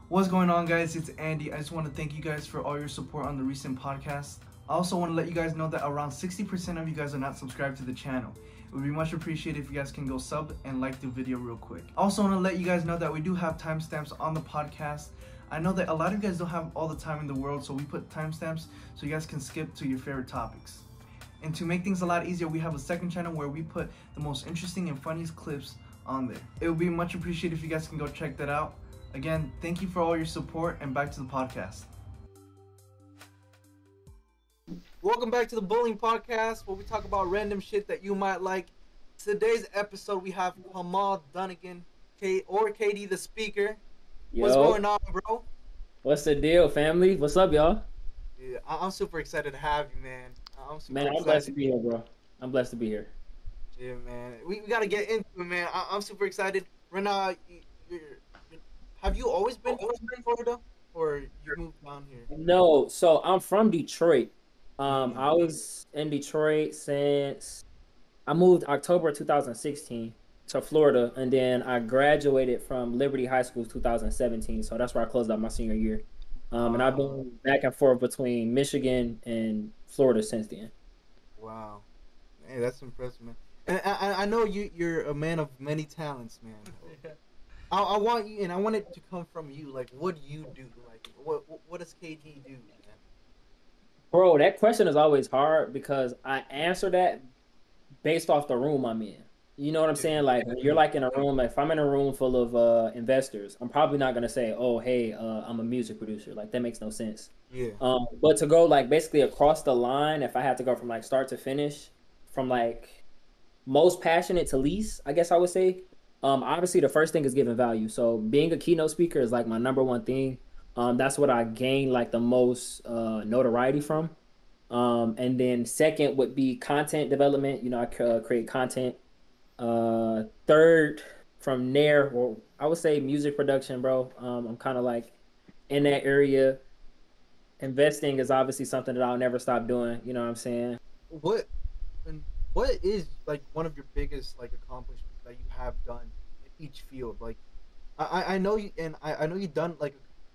What's going on, guys? It's Andy. I just want to thank you guys for all your support on the recent podcast. I also want to let you guys know that around 60% of you guys are not subscribed to the channel. It would be much appreciated if you guys can go sub and like the video real quick. I also want to let you guys know that we do have timestamps on the podcast. I know that a lot of you guys don't have all the time in the world, so we put timestamps so you guys can skip to your favorite topics. And to make things a lot easier, we have a second channel where we put the most interesting and funniest clips on there. It would be much appreciated if you guys can go check that out. Again, thank you for all your support, and back to the podcast. Welcome back to the Boolin podcast, where we talk about random shit that you might like. Today's episode, we have Khamal Dunigan, or KD the speaker. Yo. What's going on, bro? What's the deal, family? What's up, y'all? Yeah, I'm super excited to have you, man. I'm blessed to be here, bro. I'm blessed to be here. Yeah, man. We got to get into it, man. I'm super excited. Right now, have you always been in Florida, or you moved down here? No, so I'm from Detroit. I was in Detroit since I moved October 2016 to Florida, and then I graduated from Liberty High School 2017. So that's where I closed out my senior year. And I've been back and forth between Michigan and Florida since then. Wow. Hey, that's impressive, man. And I know you're a man of many talents, man. I want you, and I want it to come from you. Like, what do you do? Like, what does KD do, man? Bro, that question is always hard because I answer that based off the room I'm in. You know what I'm saying? Like, when you're like in a room, if I'm in a room full of investors, I'm probably not gonna say, "Oh, hey, I'm a music producer." Like, that makes no sense. Yeah. But to go like basically across the line, if I had to go from like start to finish, from like most passionate to least, I guess I would say. Obviously, the first thing is giving value. So being a keynote speaker is like my number one thing. That's what I gain like the most notoriety from. And then second would be content development. You know, I create content. Third from there, well, I would say music production, bro. I'm kind of like in that area. Investing is obviously something that I'll never stop doing. You know what I'm saying? What is like one of your biggest like accomplishments that you have done in each field? Like, I know you, and I know you've done like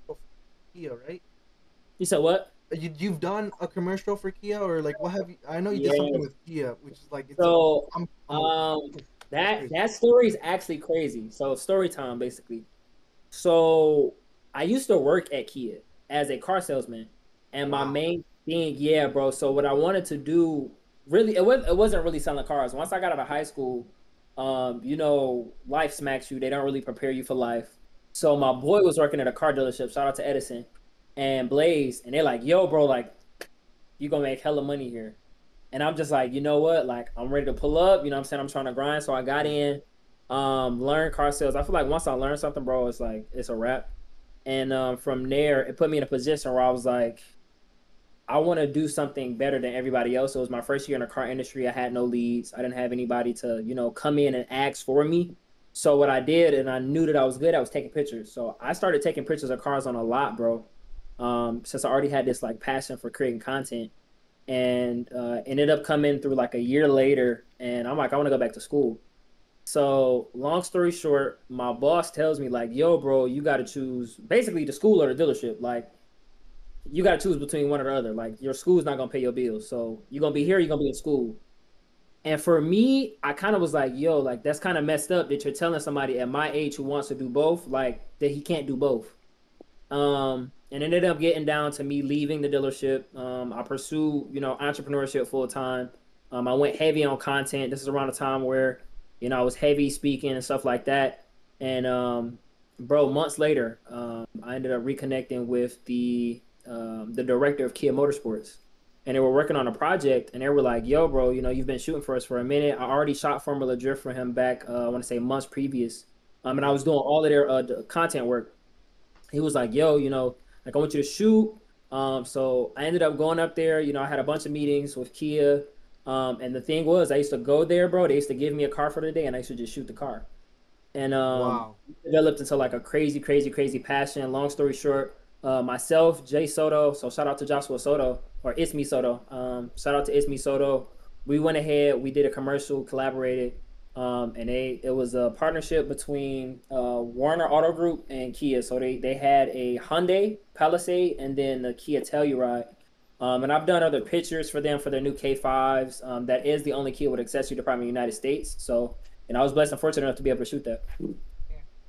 a Kia, right? You said what? You've done a commercial for Kia, or like what have you? I know you did something with Kia, which is like that story is actually crazy. So story time, basically. So I used to work at Kia as a car salesman, and my main thing, yeah, bro. So what I wanted to do, really, it wasn't really selling cars. Once I got out of high school, you know, life smacks you. They don't really prepare you for life. So my boy was working at a car dealership. Shout out to Edison and Blaze, and they're like, "Yo, bro, like, you gonna make hella money here." And I'm just like, you know what? Like, I'm ready to pull up. You know what I'm saying? I'm trying to grind. So I got in, learned car sales. I feel like once I learn something, bro, it's like, it's a wrap. And from there, it put me in a position where I was like, I want to do something better than everybody else. So it was my first year in the car industry. I had no leads. I didn't have anybody to, you know, come in and ask for me. So what I did, and I knew that I was good, I was taking pictures. So I started taking pictures of cars on a lot, bro. Since I already had this like passion for creating content. And ended up coming through like a year later, and I'm like, I want to go back to school. So long story short, my boss tells me like, yo, bro, you got to choose basically the school or the dealership. Like, you got to choose between one or the other. Like, your school's not going to pay your bills. So you're going to be here, you're going to be in school. And for me, I kind of was like, yo, like, that's kind of messed up that you're telling somebody at my age who wants to do both, like, that he can't do both. And ended up getting down to me leaving the dealership. I pursued, you know, entrepreneurship full time. I went heavy on content. This is around the time where, you know, I was heavy speaking and stuff like that. And bro, months later, I ended up reconnecting with the director of Kia Motorsports, and they were working on a project. And they were like, "Yo, bro, you know, you've been shooting for us for a minute. I already shot Formula Drift for him back, I want to say months previous. And I was doing all of their content work." He was like, "Yo, you know, like, I want you to shoot." So I ended up going up there. You know, I had a bunch of meetings with Kia. And the thing was, I used to go there, bro. They used to give me a car for the day, and I used to just shoot the car. And developed into like a crazy passion. Long story short, myself, Jay Soto. So shout out to Joshua Soto, or It's Me Soto. Shout out to It's Me Soto. We went ahead, we did a commercial, collaborated. And it was a partnership between Warner Auto Group and Kia. So they had a Hyundai Palisade and then the Kia Telluride. And I've done other pictures for them for their new K5s. That is the only Kia with accessory department in the United States. So, and I was blessed and fortunate enough to be able to shoot that.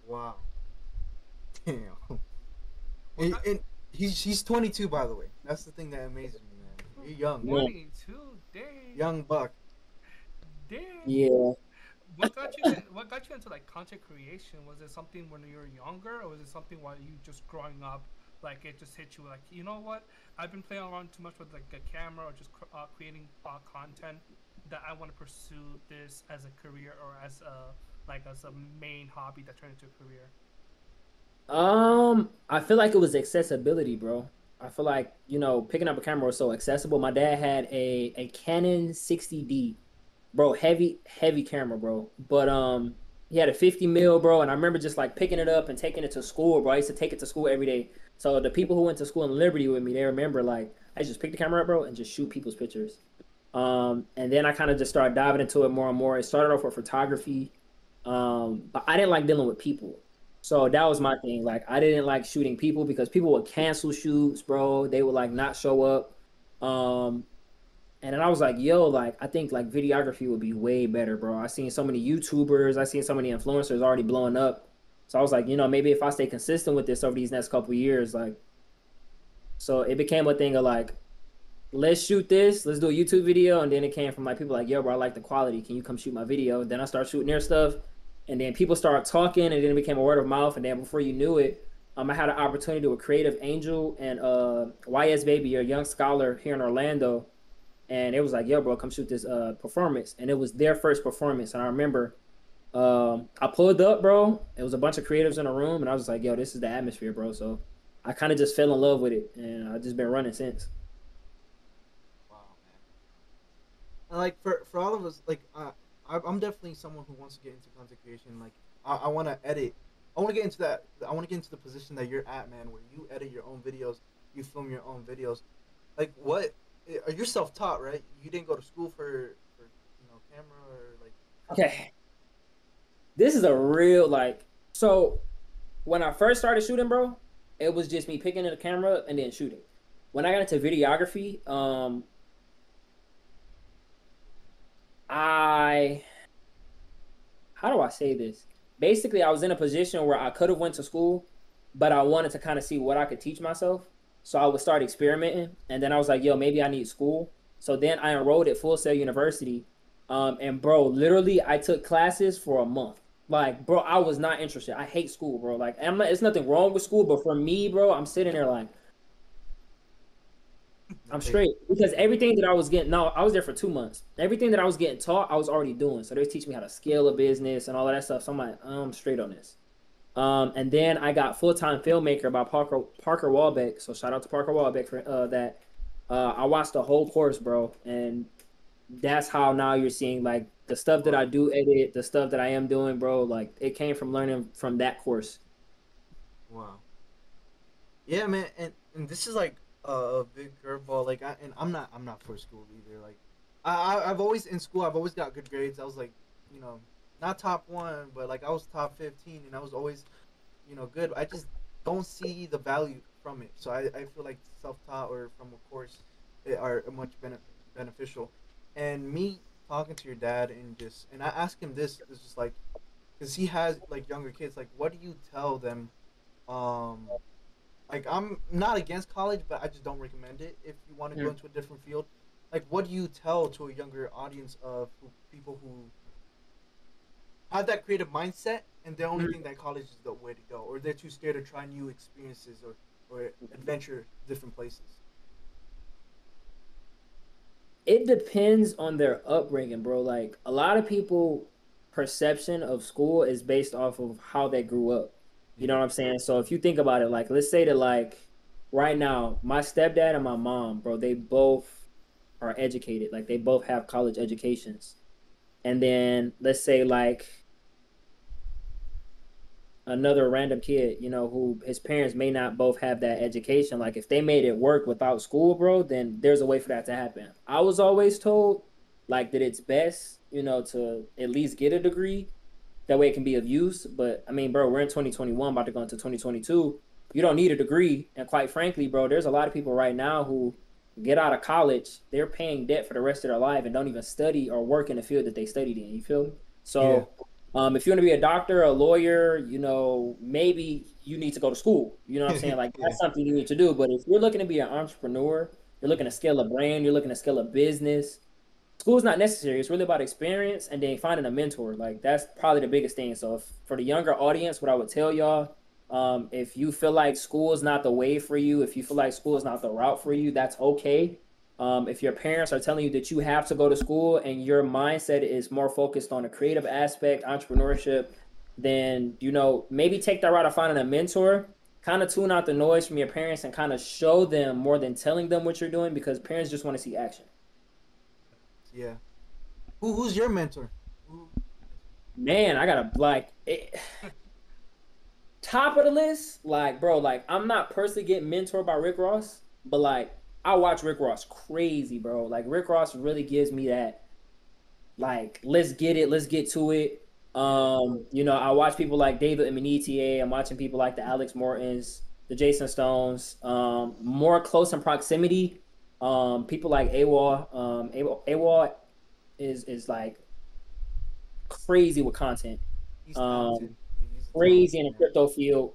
Wow. Damn. Well, And he's 22, by the way. That's the thing that amazes me, man. You're young. 22, dang. Young buck. Damn. Yeah. What got you into like content creation? Was it something when you were younger, or was it something while you just growing up? Like it just hit you like, you know what? I've been playing around too much with like a camera or just creating content that I want to pursue this as a career or as a main hobby that turned into a career. I feel like it was accessibility, bro. I feel like, picking up a camera was so accessible. My dad had a Canon 60D, bro, heavy camera, bro. But he had a 50 mil, bro, and I remember just like picking it up and taking it to school, bro. I used to take it to school every day. So the people who went to school in Liberty with me, they remember like I just pick the camera up, bro, and just shoot people's pictures. And then I kind of just started diving into it more and more. It started off with photography, but I didn't like dealing with people. So that was my thing. Like I didn't like shooting people because people would cancel shoots, bro. They would like not show up. Um, and then I was like, yo, like I think like videography would be way better, bro. I seen so many YouTubers, I seen so many influencers already blowing up. So I was like, maybe if I stay consistent with this over these next couple of years, like, so it became a thing of like, let's shoot this, let's do a YouTube video, and then it came from like people like, yo, bro, I like the quality. Can you come shoot my video? Then I start shooting their stuff, and then people start talking, and then it became a word of mouth, and then before you knew it, I had an opportunity with Creative Angel and YS Baby, a young scholar here in Orlando, and it was like, yo, bro, come shoot this performance, and it was their first performance, and I remember I pulled up, bro. It was a bunch of creatives in a room, and I was like, yo, this is the atmosphere, bro. So I kind of just fell in love with it, and I've just been running since. Wow, man. And like for all of us, like I'm definitely someone who wants to get into content creation. Like I want to edit. I want to get into that. I want to get into the position that you're at, man, where you edit your own videos, you film your own videos. Like what? You're self-taught, right? You didn't go to school for camera or like. Okay. This is a real like so when I first started shooting, bro, it was just me picking up the camera and then shooting. When I got into videography, I how do I say this? Basically, I was in a position where I could have went to school, but I wanted to kind of see what I could teach myself. So I would start experimenting, and then I was like, yo, maybe I need school. So then I enrolled at Full Sail University, and bro, literally, I took classes for a month. Like, bro, I was not interested. I hate school, bro. Like, it's nothing wrong with school, but for me, bro, I'm sitting there like, I'm straight because everything that I was getting, no, I was there for 2 months. Everything that I was getting taught, I was already doing. So they was teaching me how to scale a business and all of that stuff. So I'm like, I'm straight on this. And then I got Full Time Filmmaker by Parker Walbeck. So shout out to Parker Walbeck for that. I watched the whole course, bro, and that's how now you're seeing like the stuff that I do edit, the stuff that I am doing, bro. Like it came from learning from that course. Wow. Yeah, man, and this is like a big curveball. Like, I'm not for school either. Like, I've always in school. I've always got good grades. I was like, not top one, but like I was top 15, and I was always, good. I just don't see the value from it. So I feel like self-taught or from a course are much beneficial. And me talking to your dad and I asked him this is just like, because he has like younger kids. Like, what do you tell them? Like I'm not against college, but I just don't recommend it if you want to go into a different field. Like, what do you tell to a younger audience of people who have that creative mindset and they only think that college is the way to go, or they're too scared to try new experiences or adventure different places? It depends on their upbringing, bro. Like a lot of people perception of school is based off of how they grew up. You know what I'm saying? So if you think about it, like let's say that like right now, my stepdad and my mom, bro, they both are educated. Like they both have college educations. And then let's say like another random kid, who his parents may not both have that education. Like if they made it work without school, bro, then there's a way for that to happen. I was always told like that it's best, to at least get a degree. That way it can be of use. But I mean, bro, we're in 2021, about to go into 2022. You don't need a degree. And quite frankly, bro, there's a lot of people right now who get out of college, they're paying debt for the rest of their life and don't even study or work in the field that they studied in. You feel me? So if you want to be a doctor, a lawyer, maybe you need to go to school. You know what I'm saying? Like that's something you need to do. But if you're looking to be an entrepreneur, you're looking to scale a brand, you're looking to scale a business, school's not necessary. It's really about experience and then finding a mentor. Like that's probably the biggest thing. So for the younger audience, what I would tell y'all, if you feel like school is not the way for you, if you feel like school is not the route for you, that's okay. If your parents are telling you that you have to go to school and your mindset is more focused on the creative aspect, entrepreneurship, then, maybe take that route of finding a mentor, kind of tune out the noise from your parents and kind of show them more than telling them what you're doing, because parents just want to see action. Yeah. Who's your mentor? Man, I gotta top of the list. Like, bro, like I'm not personally getting mentored by Rick Ross, but like I watch Rick Ross crazy, bro. Like Rick Ross really gives me that, like, let's get it, let's get to it. I watch people like David Emenita. I'm watching people like the Alex Mortons, the Jason Stones, more close in proximity. People like AWOL. AWOL is like crazy with content. Crazy in the crypto field.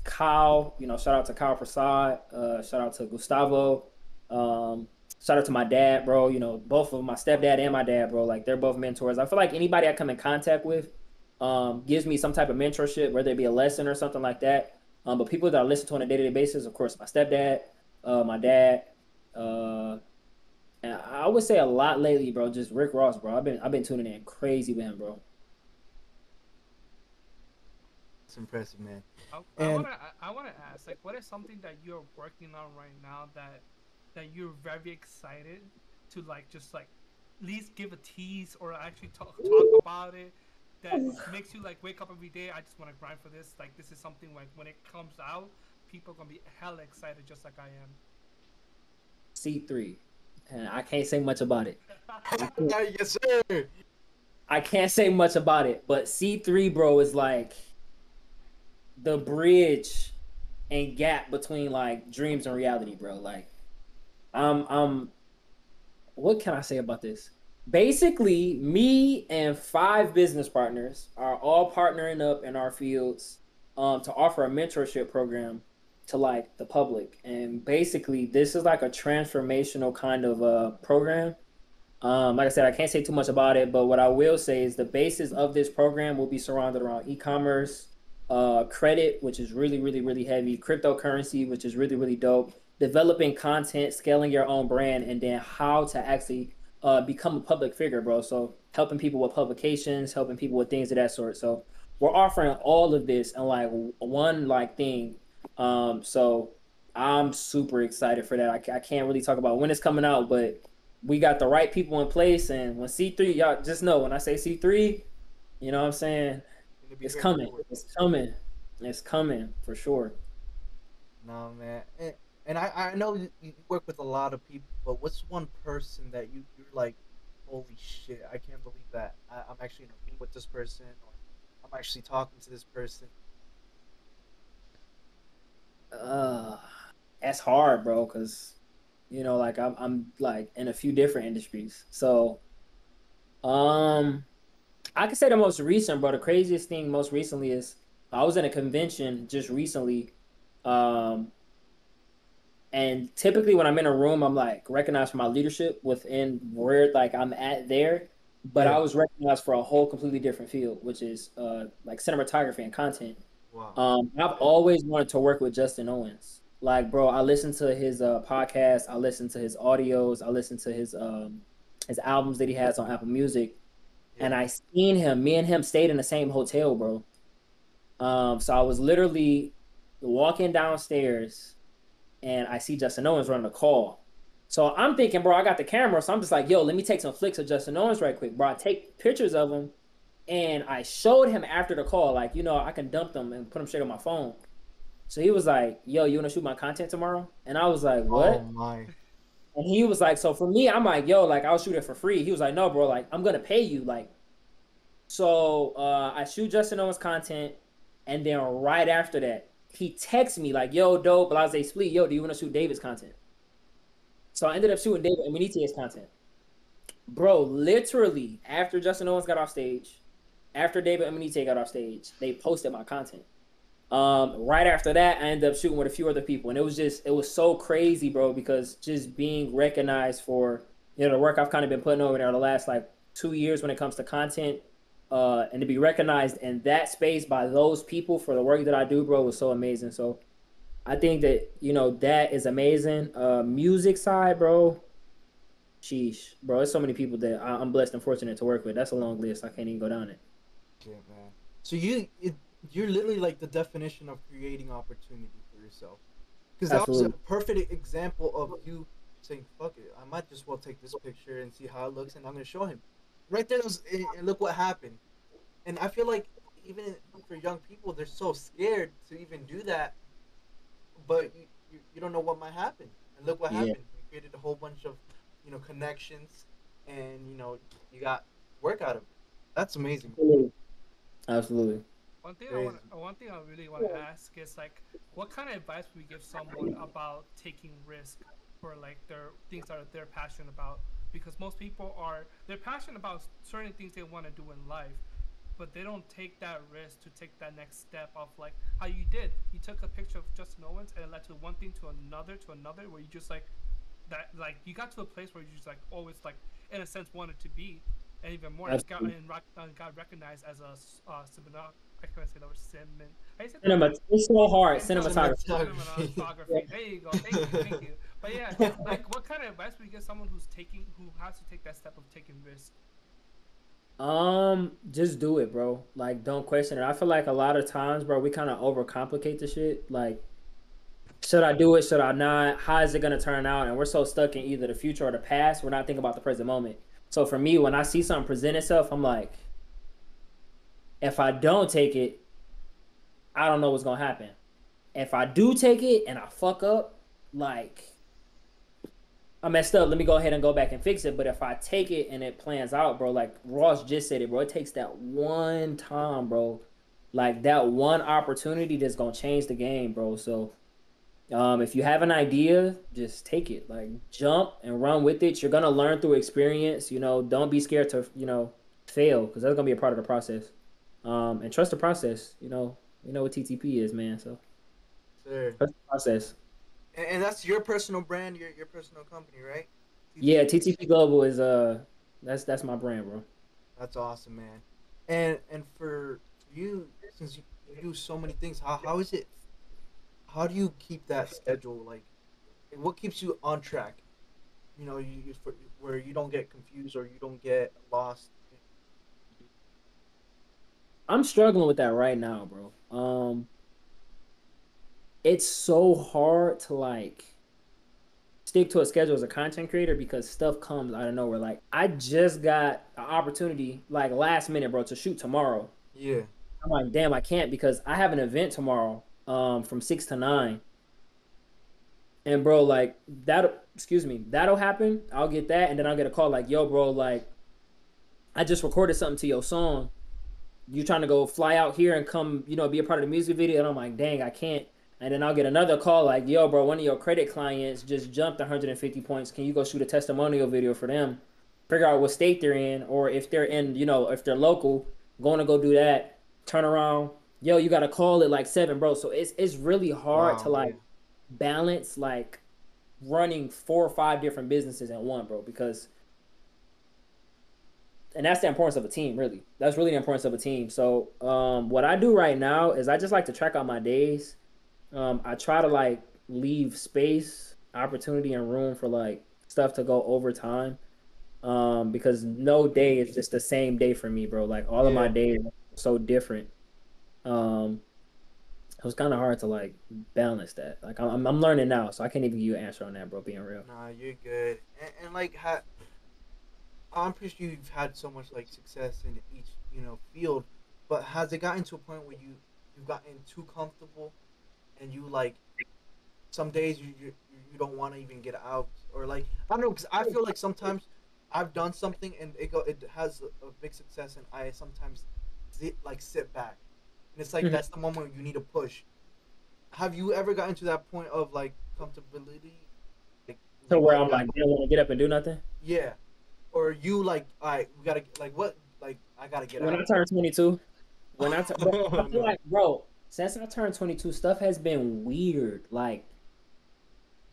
Kyle, shout out to Kyle Prasad. Shout out to Gustavo. Shout out to my dad, bro. Both of my stepdad and my dad, bro. Like they're both mentors. I feel like anybody I come in contact with gives me some type of mentorship, whether it be a lesson or something like that. But people that I listen to on a day-to-day basis, of course, my stepdad, my dad, and I would say a lot lately, bro. Just Rick Ross, bro. I've been tuning in crazy with him, bro. It's impressive, man. I wanna ask, like, what is something that you're working on right now that you're very excited to just at least give a tease or actually talk about it, that makes you wake up every day, I just want to grind for this. Like this is something like when it comes out, people are gonna be hella excited just like I am. C3. And I can't say much about it. Yes, sir. I can't say much about it, but C3, bro, is like the bridge and gap between like dreams and reality, bro. Like, what can I say about this? Basically, me and 5 business partners are all partnering up in our fields to offer a mentorship program to like the public. And basically, this is like a transformational kind of program. Like I said, I can't say too much about it, but what I will say is the basis of this program will be surrounded around e-commerce, credit, which is really, really, really heavy, cryptocurrency, which is really, really dope, developing content, scaling your own brand, and then how to actually become a public figure, bro. So helping people with publications, helping people with things of that sort. So we're offering all of this in like one like thing. So I'm super excited for that. I can't really talk about when it's coming out, but we got the right people in place. And when C3, y'all just know when I say C3, you know what I'm saying? It's coming. It's coming. It's coming for sure. No, man. And I know you work with a lot of people, but what's one person that you're like, holy shit, I can't believe that I'm actually in a meeting with this person, or I'm actually talking to this person? That's hard, bro, because like I'm like in a few different industries. So I could say the most recent, bro. The craziest thing most recently is I was in a convention just recently. And typically when I'm in a room, I'm like recognized for my leadership within where like I'm at there. But I was recognized for a whole completely different field, which is like cinematography and content. Wow. I've always wanted to work with Justin Owens. Like, bro, I listen to his podcast, I listen to his audios, I listen to his albums that he has on Apple Music. And I seen him, me and him stayed in the same hotel, bro. So I was literally walking downstairs and I see Justin Owens running a call. So I'm thinking, bro, I got the camera. So I'm just like, yo, let me take some flicks of Justin Owens right quick, bro. I take pictures of him and I showed him after the call, like, I can dump them and put them straight on my phone. So he was like, yo, you want to shoot my content tomorrow? And I was like, what? Oh, my. And he was like, so for me, I'm like, yo, like I'll shoot it for free. He was like, no, bro, like I'm gonna pay you. Like, so I shoot Justin Owens content, and then right after that, he texts me like, yo, dope, Blase Split, yo, do you want to shoot David's content? So I ended up shooting David Emanite's content. Bro, literally, after Justin Owens got off stage, after David Emanite got off stage, they posted my content. Right after that, I ended up shooting with a few other people, and it was so crazy, bro, because just being recognized for the work I've kind of been putting over there the last like 2 years when it comes to content, and to be recognized in that space by those people for the work that I do, bro, was so amazing. So I think that that is amazing. Music side, bro. Sheesh, bro. There's so many people that I'm blessed and fortunate to work with. That's a long list. I can't even go down it. Yeah, man. So you're literally like the definition of creating opportunity for yourself. Because that was a perfect example of you saying, "Fuck it, I might just well take this picture and see how it looks, and I'm gonna show him." Right there, and look what happened. And I feel like even for young people, they're so scared to even do that. But you don't know what might happen. And look what happened. You created a whole bunch of connections, and you got work out of it. That's amazing. Absolutely. One thing I really want to ask is like, what kind of advice would we give someone about taking risk for like their things that they're passionate about? Because most people they're passionate about certain things they want to do in life, but they don't take that risk to take that next step of like how you did. You took a picture of Justin Owens and it led to one thing to another, where you just like that, like you got to a place where you just like always like in a sense wanted to be, and even more got recognized as a I can't say that word. It's so hard. Cinematography. There you go. Thank you. But yeah, like what kind of advice would you give someone who has to take that step of taking risk? Just do it, bro. Like, don't question it. I feel like a lot of times, bro, we kind of overcomplicate the shit. Like, should I do it? Should I not? How is it gonna turn out? And we're so stuck in either the future or the past. We're not thinking about the present moment. So for me, when I see something present itself, I'm like, if I don't take it, I don't know what's gonna happen. If I do take it and I fuck up, like I messed up, let me go ahead and go back and fix it. But if I take it and it plans out, bro, like Ross just said it, bro, it takes that one time, bro. Like that one opportunity that's gonna change the game, bro. So if you have an idea, just take it. Like jump and run with it. You're gonna learn through experience. Don't be scared to fail, because that's gonna be a part of the process. And trust the process. You know what TTP is, man. So trust the process. And that's your personal brand, your personal company, right? Yeah, TTP Global is that's my brand, bro. That's awesome, man. And for you, since you do so many things, how is it? How do you keep that schedule? Like, what keeps you on track? Where you don't get confused or you don't get lost. I'm struggling with that right now, bro. It's so hard to like stick to a schedule as a content creator because stuff comes out of nowhere. Like I just got an opportunity like last minute, bro, to shoot tomorrow. Yeah. I'm like, damn, I can't because I have an event tomorrow from 6 to 9. And bro, like that'll happen. I'll get that, and then I'll get a call like, yo, bro, like I just recorded something to your song. You trying to go fly out here and come, be a part of the music video? And I'm like, dang, I can't. And then I'll get another call like, yo, bro, one of your credit clients just jumped 150 points. Can you go shoot a testimonial video for them? Figure out what state they're in, or if they're in, if they're local, going to go do that. Turn around. Yo, you got to call it like 7, bro. So it's really hard to like balance like running 4 or 5 different businesses in one, bro, because and that's the importance of a team, really. That's really the importance of a team. So what I do right now is I just like to track out my days. I try to like leave space, opportunity, and room for like stuff to go over time. Because no day is just the same day for me, bro. Like all of my days are so different. It was kind of hard to like balance that. Like I'm learning now, so I can't even give you an answer on that, bro. Being real. Nah, you're good. And like I'm pretty sure you've had so much like success in each field, but has it gotten to a point where you've gotten too comfortable, and you like some days you don't want to even get out, or like I don't know, because I feel like sometimes I've done something and it has a big success, and I sometimes sit back, and it's like that's the moment you need to push. Have you ever gotten to that point of like comfortability, like So where I'm like, didn't want to get up and do nothing. yeah, or you like, all right, we gotta like what, like I gotta get When out. I turned 22, when I Oh, feel no. like, bro, since I turned 22, stuff has been weird, like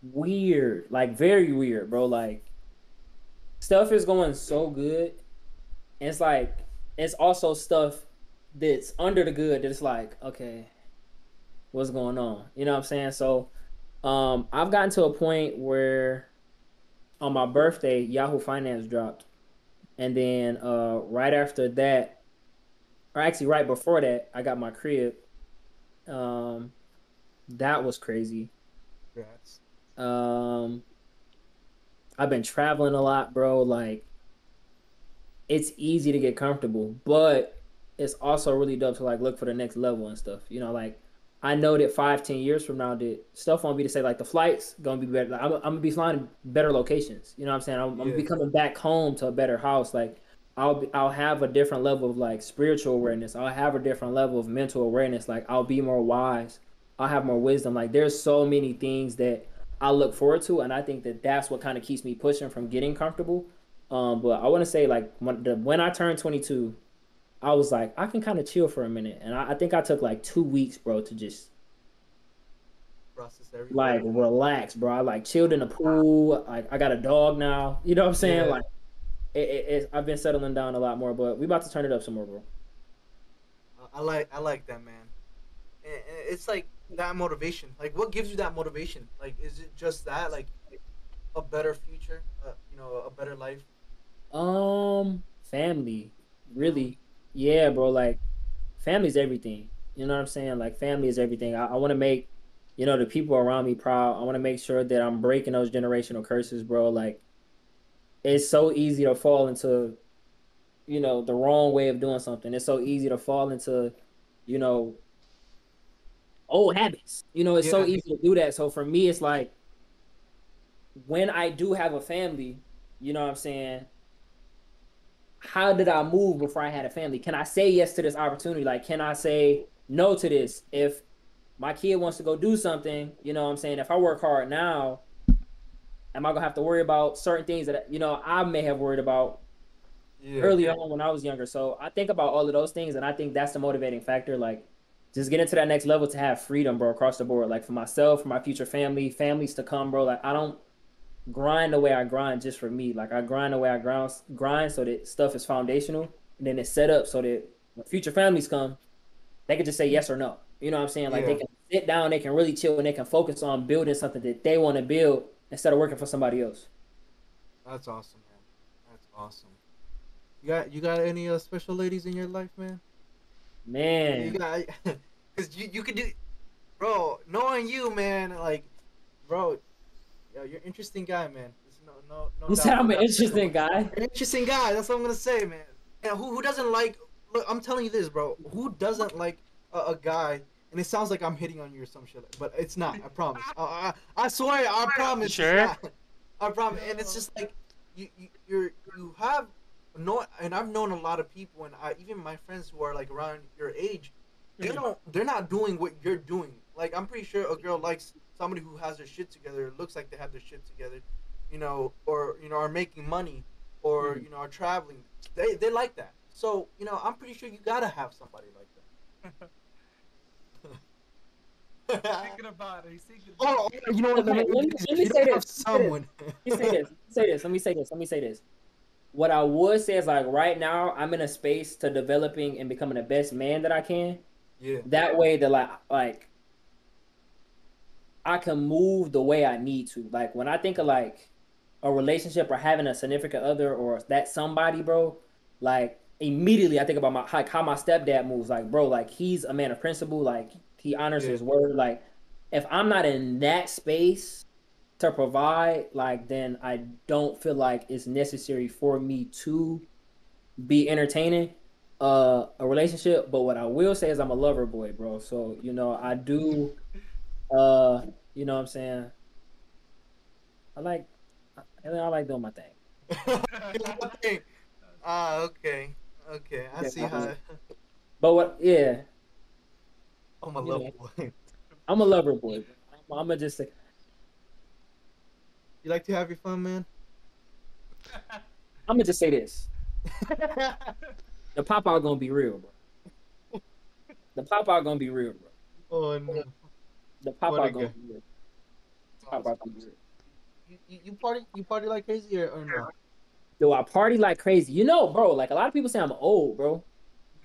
very weird, bro. Like stuff is going so good. And it's like it's also stuff that's under the good that it's like, okay, what's going on? You know what I'm saying? So I've gotten to a point where on my birthday, Yahoo Finance dropped. And then right after that, or actually right before that, I got my crib. Um, that was crazy. Congrats. Um, I've been traveling a lot, bro. Like it's easy to get comfortable, but it's also really dope to like look for the next level and stuff. You know, like I know that 5, 10 years from now, that stuff won't be to say like the flights gonna be better. Like, I'm gonna be flying to better locations. You know what I'm saying? I'm gonna be coming back home to a better house. Like I'll have a different level of like spiritual awareness. I'll have a different level of mental awareness. Like I'll be more wise. I'll have more wisdom. Like there's so many things that I look forward to, and I think that that's what kind of keeps me pushing from getting comfortable. But I want to say like when I turned 22, I was like I can kind of chill for a minute, and I think I took like 2 weeks, bro, to just Process everything. like relax, bro. I like chilled in the pool. Like I got a dog now. You know what I'm saying? Yeah. Like I've been settling down a lot more, but we about to turn it up some more, bro. I like that, man. It's like that motivation. Like, what gives you that motivation? Like, is it just that, like, a better future? A better life. Family, really, yeah, bro. Like family's everything. You know what I'm saying? Like family is everything. I want to make, the people around me proud. I want to make sure that I'm breaking those generational curses, bro. Like it's so easy to fall into, the wrong way of doing something. It's so easy to fall into, you know, old habits. It's so Yeah, easy to do that. So for me, it's like when I do have a family, you know what I'm saying? How did I move before I had a family? Can I say yes to this opportunity? Like, can I say no to this? If my kid wants to go do something, you know what I'm saying? If I work hard now, am I gonna have to worry about certain things that, I may have worried about yeah, early on when I was younger? So I think about all of those things, and I think that's the motivating factor. Like, just get into that next level to have freedom, bro, across the board. Like for myself, for my future family, families to come, bro. Like I don't grind the way I grind just for me. Like I grind the way I grind so that stuff is foundational, and then it's set up so that when future families come, they can just say yes or no. You know what I'm saying? Like they yeah. can sit down, they can really chill, and they can focus on building something that they want to build instead of working for somebody else. That's awesome, man. That's awesome. You got any special ladies in your life, man? You Man, got, because you could do, bro. Knowing you, man, like, bro, yo, you're an interesting guy, man. There's no you doubt said I'm about an that. interesting guy. You're an interesting guy. That's what I'm gonna say, man. And who doesn't like? Look, I'm telling you this, bro. Who doesn't like a guy? And it sounds like I'm hitting on you or some shit, but it's not. I promise. I swear. I promise. Sure. It's not. I promise. And it's just like you have no. And I've known a lot of people, and even my friends who are like around your age, they're not doing what you're doing. Like I'm pretty sure a girl likes somebody who has their shit together, looks like they have their shit together, or are making money, or are traveling. They like that. So I'm pretty sure you gotta have somebody like that. Thinking about it. He's thinking about Oh, it. you know what? Okay, let me You say don't have this. someone. Let me say this. Let me say this. What I would say is like right now I'm in a space to developing and becoming the best man that I can. Yeah. That way that like I can move the way I need to. Like when I think of like a relationship or having a significant other or that somebody, bro, like immediately I think about how my stepdad moves. Like, bro, like he's a man of principle. Like he honors his word. Like if I'm not in that space to provide, like then I don't feel like it's necessary for me to be entertaining a relationship. But what I will say is I'm a lover boy, bro. So I do you know what I'm saying, I like I like doing my thing. Okay. Ah, okay. Okay. I Yeah, see how. but what? Yeah, I'm a you love know, boy. I'm a lover boy. I'm gonna just say, You like to have your fun, man? I'm gonna just say this: the pop out gonna be real, bro. The pop out gonna be real, bro. Oh no. The pop What a out gonna guy. be real. Oh, Pop out gonna be real. you party like crazy or no? Do I party like crazy? You know, bro. Like a lot of people say, I'm old, bro.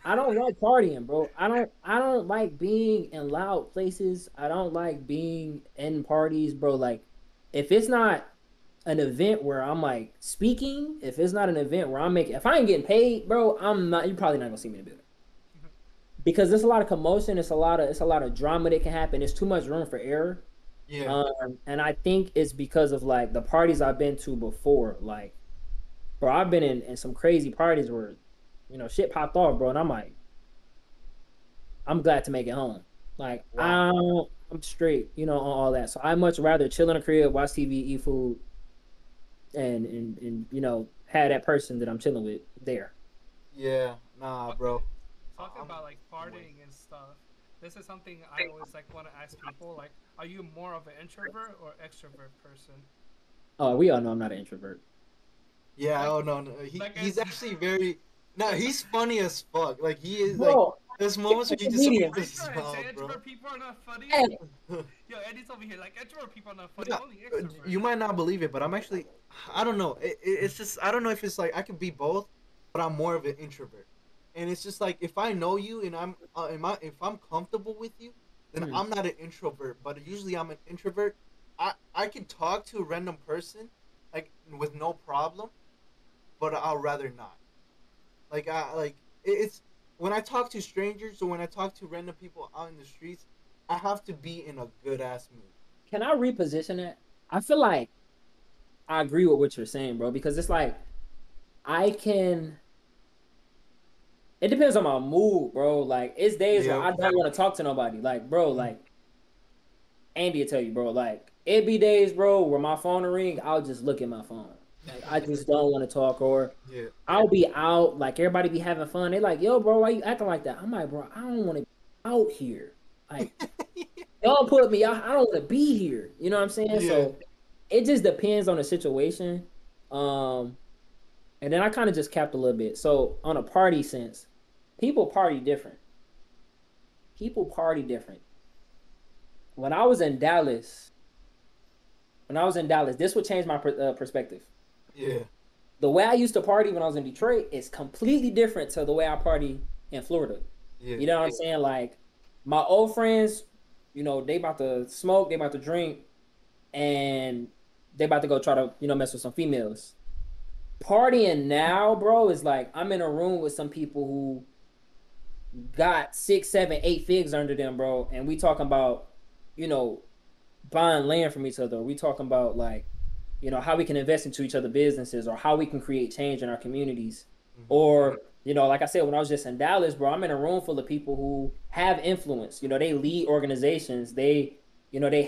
I don't like partying, bro. I don't like being in loud places. I don't like being in parties, bro. Like if it's not an event where I'm like speaking, if it's not an event where I'm making if I ain't getting paid, bro, I'm not you're probably not gonna see me in the building. Because there's a lot of commotion, it's a lot of drama that can happen. There's too much room for error. Yeah. And I think it's because of like the parties I've been to before. Like, bro, I've been in some crazy parties where, shit popped off, bro, and I'm like, I'm glad to make it home. Like Wow. I'm straight, on all that. So I much rather chill in a crib, watch TV, eat food, and have that person that I'm chilling with there. Yeah. Nah, Talking bro. talking I'm about like the way. partying and stuff. This is something I always like want to ask people. Like, are you more of an introvert or extrovert person? Oh, we all know I'm not an introvert. Yeah. Like, Oh no. No. like He's as actually very. No, he's funny as fuck. Like he is like. Bro, There's you're moments a where you just comedian. are open you his trying to say mouth, bro. introvert people are not funny? Hey, Yo, Eddie's over here like introvert people are not funny. Yeah, Only extrovert. you might not believe it, but I'm actually. I don't know. It's just I don't know if it's like I could be both, but I'm more of an introvert. And it's just like if I know you and if I'm comfortable with you, then hmm. I'm not an introvert. But usually I'm an introvert. I can talk to a random person, like with no problem, but I'll rather not. Like it's when I talk to strangers or when I talk to random people out in the streets, I have to be in a good ass mood. Can I reposition it? I feel like I agree with what you're saying, bro, because it's like I can. It depends on my mood, bro. Like it's days where Yeah. I don't want to talk to nobody. Like, bro, like Andy will tell you, bro. Like it be days, bro, where my phone will ring. I'll just look at my phone. Like I just don't want to talk, or Yeah. I'll be out. Like everybody be having fun. They like, yo, bro, why you acting like that? I'm like, bro, I don't want to be out here. Like y'all put me out. I don't want to be here. You know what I'm saying? Yeah. So it just depends on the situation. Um, and then I kind of just capped a little bit. So on a party sense, people party different. People party different. When I was in Dallas, this would change my perspective. Yeah. The way I used to party when I was in Detroit is completely different to the way I party in Florida. Yeah. You know what I'm saying? Like my old friends, they about to smoke, they about to drink, and they about to go try to, mess with some females. Partying now, bro, is like I'm in a room with some people who got 6, 7, 8 figs under them, bro, and we talking about, you know, buying land from each other. We talking about like, how we can invest into each other businesses or how we can create change in our communities. Hmm. Or, like I said, when I was just in Dallas, bro, I'm in a room full of people who have influence. They lead organizations. They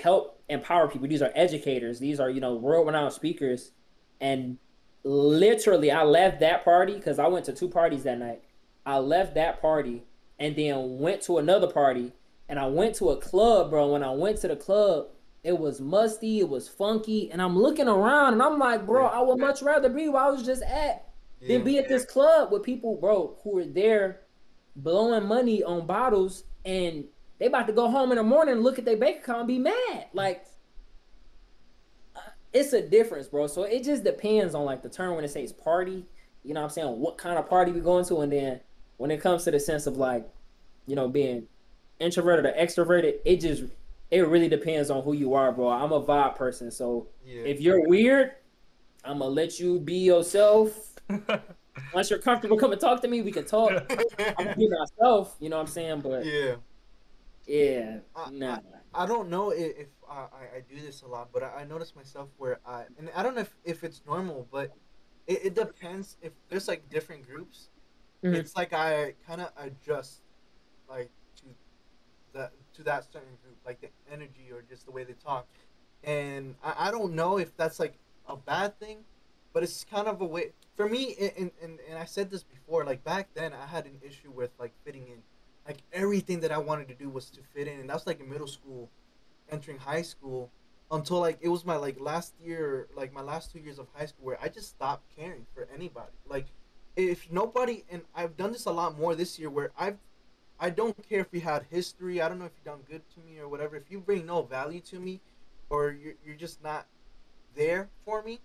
help empower people. These are educators. These are, world renowned speakers. And literally, I left that party because I went to 2 parties that night. I left that party and then went to another party and I went to a club, bro. When I went to the club, it was musty, it was funky, and I'm looking around and I'm like, bro, Yeah. I would much rather be where I was just at than Yeah. be at this club with people, bro, who are there blowing money on bottles and they about to go home in the morning and look at their bank account and be mad. Like, it's a difference, bro. So it just depends on like the term when it says party, what I'm saying, what kind of party we going to, and then when it comes to the sense of like, being introverted or extroverted, it really depends on who you are, bro. I'm a vibe person, so Yeah. if you're weird, I'm gonna let you be yourself. Once you're comfortable, come and talk to me. We can talk. I'm gonna be myself. You know what I'm saying? But Yeah. yeah, I, nah. I I don't know if I do this a lot, but I notice myself where and I don't know if it's normal, but it depends if there's like different groups. Mhm. It's like I kind of adjust like to that certain group, like the energy or just the way they talk. and I don't know if that's like a bad thing, but it's kind of a way for me. And I said this before. Like back then, I had an issue with like fitting in. Like everything that I wanted to do was to fit in, and that's like in middle school, entering high school, until like it was my like last year, like my last 2 years of high school, where I just stopped caring for anybody. Like if nobody, and I've done this a lot more this year, where I don't care if you had history. I don't know if you done good to me or whatever. If you bring no value to me, or you're just not there for me,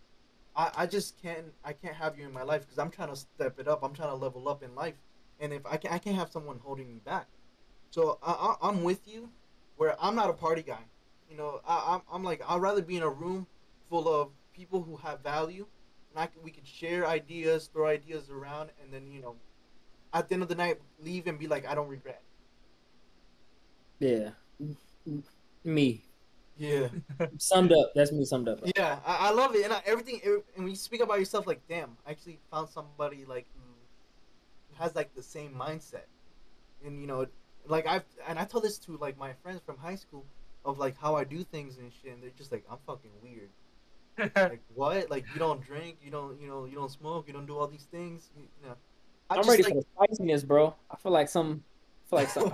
I can't have you in my life because I'm trying to step it up. I'm trying to level up in life, and if I can't have someone holding me back. So I'm with you, where I'm not a party guy. You know, I'm like I'd rather be in a room full of people who have value, and we could share ideas, throw ideas around, and then at the end of the night leave and be like I don't regret. Yeah, me Yeah. summed up. That's me summed up. Yeah, I love it, and everything. And when you speak about yourself, like, damn, I actually found somebody like who has like the same mindset, and like I told this to like my friends from high school of like how I do things and shit, and they're just like, I'm fucking weird. Like what? Like you don't drink, you don't smoke, you don't do all these things. I'm ready for the spiciness, bro. I feel like some. I feel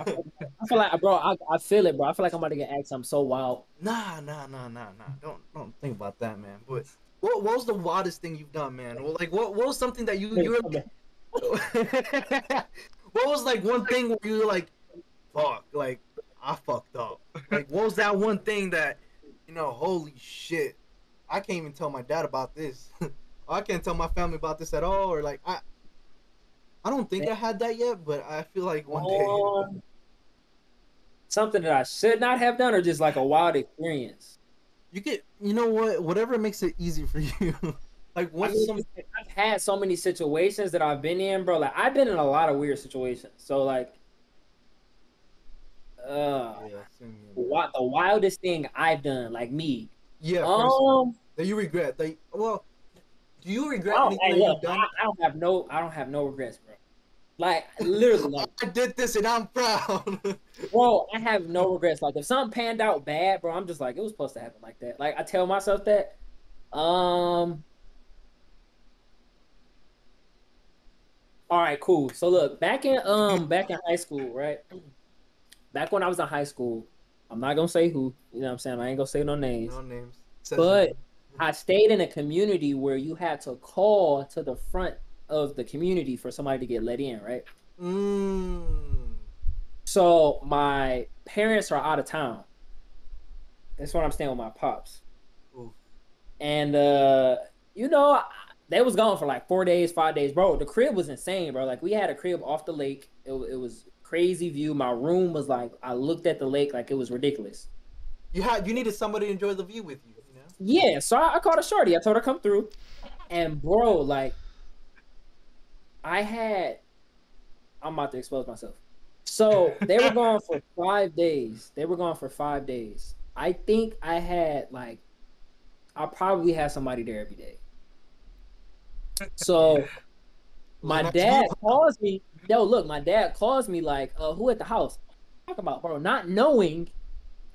like, bro. I feel it, bro. I feel like I'm about to get asked something so wild. Nah. Don't think about that, man. But what was the wildest thing you've done, man? Well, like what was something that you were what was like one thing where you were like, fuck, like I fucked up. Like what was that one thing that holy shit, I can't even tell my dad about this. I can't tell my family about this at all, or like I don't think I had that yet, but I feel like one day. Something that I should not have done, or just like a wild experience. You know what? Whatever makes it easy for you. Like I've had so many situations that I've been in, bro. Like I've been in a lot of weird situations. So like, the wildest thing I've done, like me. Yeah. That you regret. Like, well, do you regret anything that you've done? I don't have no regrets, bro. Like literally, like, I did this and I'm proud. Bro, I have no regrets. Like if something panned out bad, bro, I'm just like it was supposed to happen like that. Like I tell myself that. All right, cool. So look, back in high school, right? Back when I was in high school, I'm not gonna say who. You know what I'm saying? I ain't gonna say no names. No names. But I stayed in a community where you had to call to the front of the community for somebody to get let in, right? So my parents are out of town. That's when I'm staying with my pops. Ooh. And they was gone for like 4 days, 5 days, bro. The crib was insane, bro. Like we had a crib off the lake. It was crazy view. My room was like I looked at the lake like it was ridiculous. You needed somebody to enjoy the view with you, Yeah, so I called a shorty. I told her come through, and bro, like I'm about to expose myself. So they were gone for 5 days. I think I probably had somebody there every day. So my dad calls me. Yo, look, my dad calls me like, who at the house? Talk about, bro, not knowing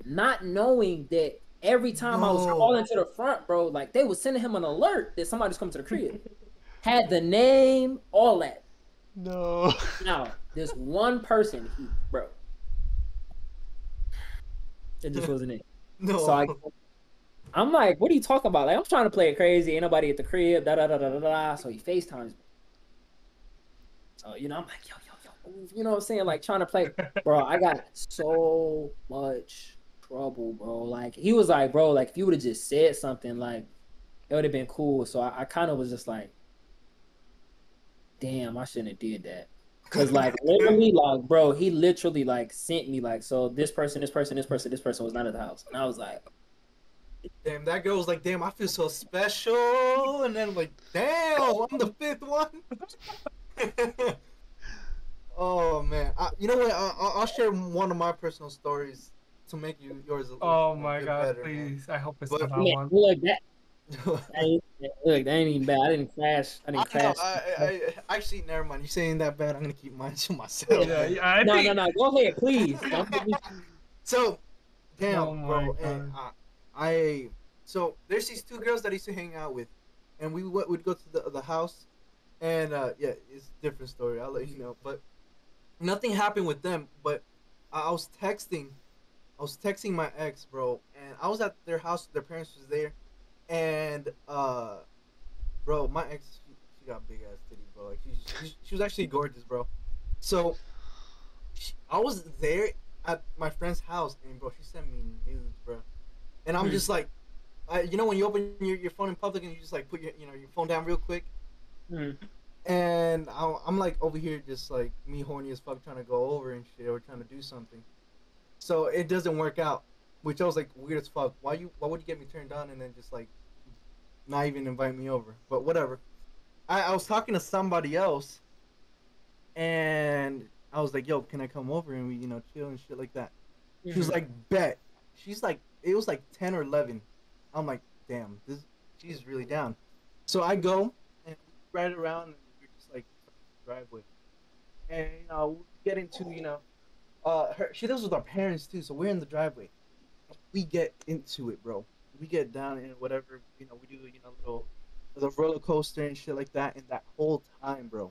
that every time I was calling to the front, bro, like they was sending him an alert that somebody's coming to the crib. Had the name, all that. No. Now, this one person, bro, it just wasn't it. No. So I'm like, what are you talking about? Like, I'm trying to play it crazy. Ain't nobody at the crib. Da da da da da da. So he FaceTimes me. So I'm like, yo. You know what I'm saying? Like trying to play, bro. I got so much trouble, bro. Like he was like, bro, like if you would have just said something, like it would have been cool. So I kind of was just like, damn, I shouldn't have did that. Cause like literally, like, bro, he literally like sent me like, so this person was not at the house, and I was like, damn, that girl was like, damn, I feel so special, and then like, damn, I'm the fifth one. Oh man, you know what? I'll share one of my personal stories to make yours. Oh my god, better, please! Man. I hope it's not that one. Look, that ain't even bad. I didn't crash. I actually, never mind. You're saying that bad. I'm gonna keep mine to myself. Yeah, no. Go ahead, please. So, damn, oh bro. And, So there's these two girls that I used to hang out with, and would go to the house, and yeah, it's a different story. I'll let you know. But nothing happened with them. But I was texting my ex, bro, and I was at their house. Their parents was there, and bro, my ex, she got big ass titties, bro. Like she was actually gorgeous, bro. So I was there at my friend's house, and bro, she sent me nudes, bro. And I'm just like, you know, when you open your phone in public and you just like put your phone down real quick. And I'm like over here just like me horny as fuck trying to go over and shit or trying to do something. So it doesn't work out, which I was like weird as fuck. Why would you get me turned on and then just like not even invite me over? But whatever. I was talking to somebody else, and I was like, yo, can I come over and we chill and shit like that? She was like, bet. She's like, it was like 10 or 11. I'm like, damn, she's really down. So I go and we ride around and we're just like driveway, and we get into she lives with our parents too, so we're in the driveway. We get into it, bro. We get down and whatever, we do little roller coaster and shit like that. And that whole time, bro,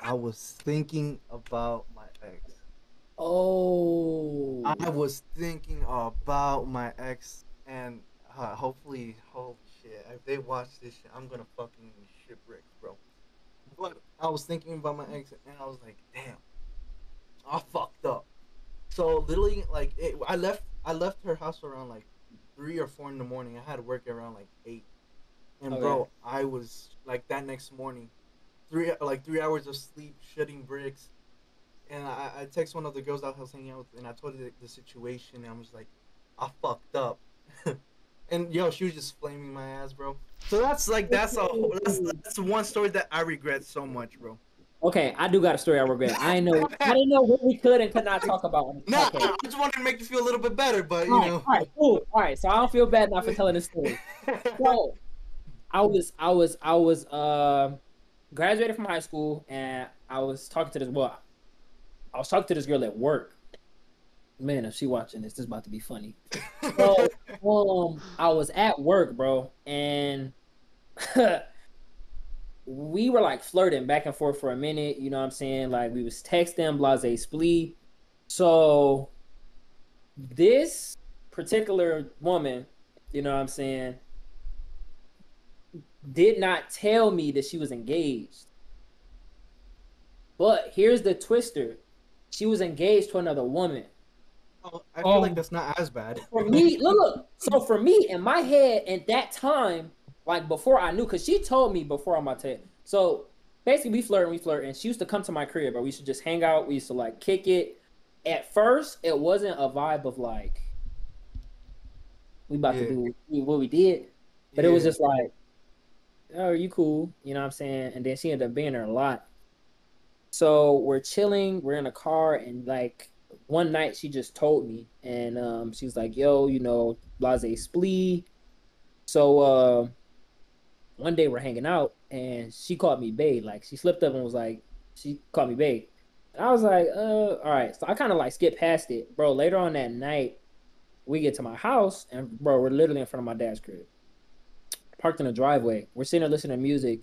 I was thinking about my ex. Oh. I was thinking about my ex, and hopefully, holy shit, if they watch this shit, I'm gonna fucking shipwreck, bro. But I was thinking about my ex, and I was like, damn, I fucked up. So literally, like, I left her house around like 3 or 4 in the morning. I had work around like 8, and Okay. bro, I was like that next morning, 3 hours of sleep, shitting bricks. And I text one of the girls I was hanging out with, and I told her the situation, and I was like, I fucked up. And yo, she was just flaming my ass, bro. So that's one story that I regret so much, bro. Okay, I do got a story I regret. I didn't know what we could and could not talk about on the Nah, podcast. I just wanted to make you feel a little bit better, but All right, cool. All right, so I don't feel bad now for telling this story. So I was graduated from high school, and I was talking to this girl at work. Man, if she watching this is about to be funny. So I was at work, bro, and we were like flirting back and forth for a minute, you know what I'm saying? Like we was texting, blase splee. So this particular woman, you know what I'm saying, did not tell me that she was engaged. But here's the twister. She was engaged to another woman. I feel like that's not as bad. For me, look. So for me, in my head, at that time, like before I knew, because she told me before on my tape. So basically, we flirt, and she used to come to my crib, but we used to just hang out. We used to like kick it. At first, it wasn't a vibe of like we about to do what we did, but it was just like, oh, you cool, you know what I'm saying? And then she ended up being there a lot. So we're chilling, we're in a car, and like one night she just told me, and she was like, yo, blase splee. So one day we're hanging out, and she called me babe. Like she slipped up and was like, she called me babe. And I was like, all right. So I kind of like skipped past it. Bro, later on that night, we get to my house, and bro, we're literally in front of my dad's crib. Parked in the driveway. We're sitting there listening to music.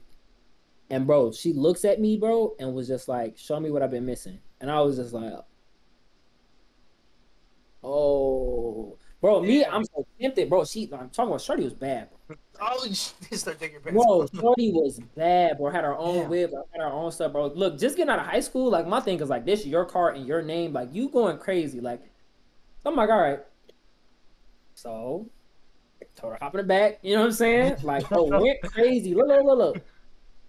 And bro, she looks at me, bro, and was just like, show me what I've been missing. And I was just like, oh, bro, me, I'm so tempted, bro. I'm talking about Shorty was bad, bro. Oh, you start taking your pants Bro, off. Shorty was bad, bro. Had her own whip, had her own stuff, bro. Look, just getting out of high school, like my thing is like, this is your car and your name, like you going crazy, like. I'm like, all right. So, told her hop in the back. You know what I'm saying? Like, bro, went crazy. Look.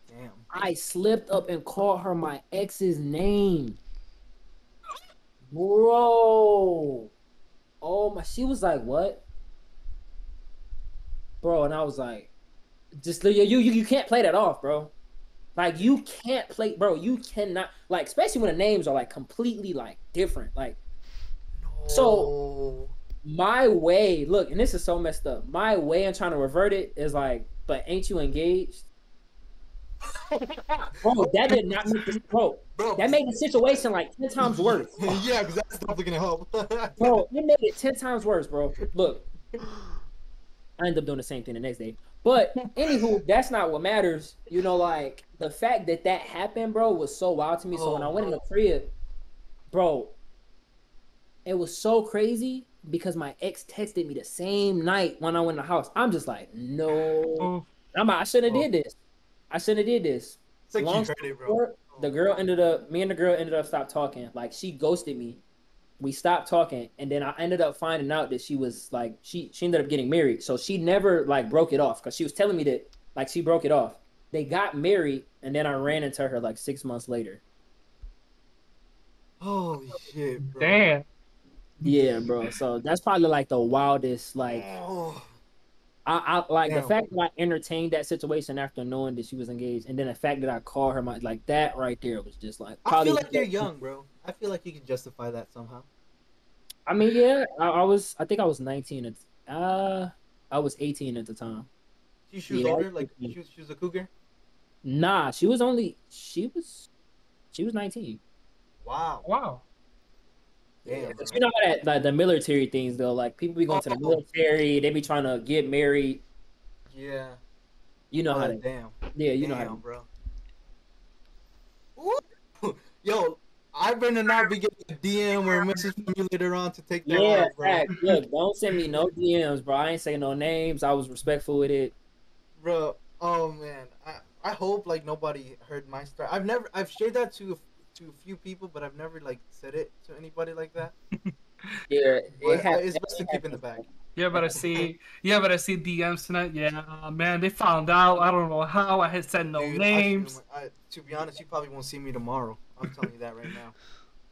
Damn. I slipped up and called her my ex's name, bro. Oh my, she was like, what? Bro, and I was like, just you can't play that off, bro. Like you can't play, bro. You cannot, like, especially when the names are like completely like different. Like, so my way, look, and this is so messed up. My way in trying to revert it is like, but ain't you engaged? Bro, that did not make this, bro. That made the situation like 10 times worse. Yeah, because that's definitely gonna help. Bro, it made it 10 times worse, bro. Look, I ended up doing the same thing the next day. But anywho, that's not what matters. You know, like the fact that that happened, bro, was so wild to me. So when I went in the crib, bro, it was so crazy because my ex texted me the same night when I went in the house. I'm just like, no, Oh, I shouldn't have did this. I shouldn't have did this. It's like Long you story heard it, bro. short, the girl ended up, me and the girl ended up stopped talking. Like she ghosted me. We stopped talking, and then I ended up finding out that she was like, she ended up getting married. So she never like broke it off because she was telling me that like she broke it off. They got married, and then I ran into her like 6 months later. Holy shit, bro. damn. Yeah, bro. So that's probably like the wildest. Like Oh, I like the damn. fact that I entertained that situation after knowing that she was engaged, and then the fact that I called her my like that right there was just like I probably. feel like you're young, bro. I feel like you can justify that somehow. I mean, yeah, I was. I think I was 19. I was 18 at the time. She was Yeah, I older, was like 18. she was a cougar. Nah, she was 19. Wow. Wow. Damn, Yeah, 'cause bro. you know how that like the military things though. Like people be going to the Oh, military, they be trying to get married. yeah. You know Oh, how that to. damn. Yeah, you know how Damn, to. bro. Ooh. Yo, I better not be getting a DM or a message from you later on to take that Yeah, out, bro. fact. Look, don't send me no DMs, bro. I ain't say no names. I was respectful with it. Bro, oh man, I hope like nobody heard my story. I've shared that to a few people, but I've never like said it to anybody like that. Yeah, it But happened. it's best to keep in the bag. Yeah, but I see DMs tonight. Yeah, man, they found out. I don't know how. I had said no Dude, names. to be honest, you probably won't see me tomorrow. I'm telling you that right now.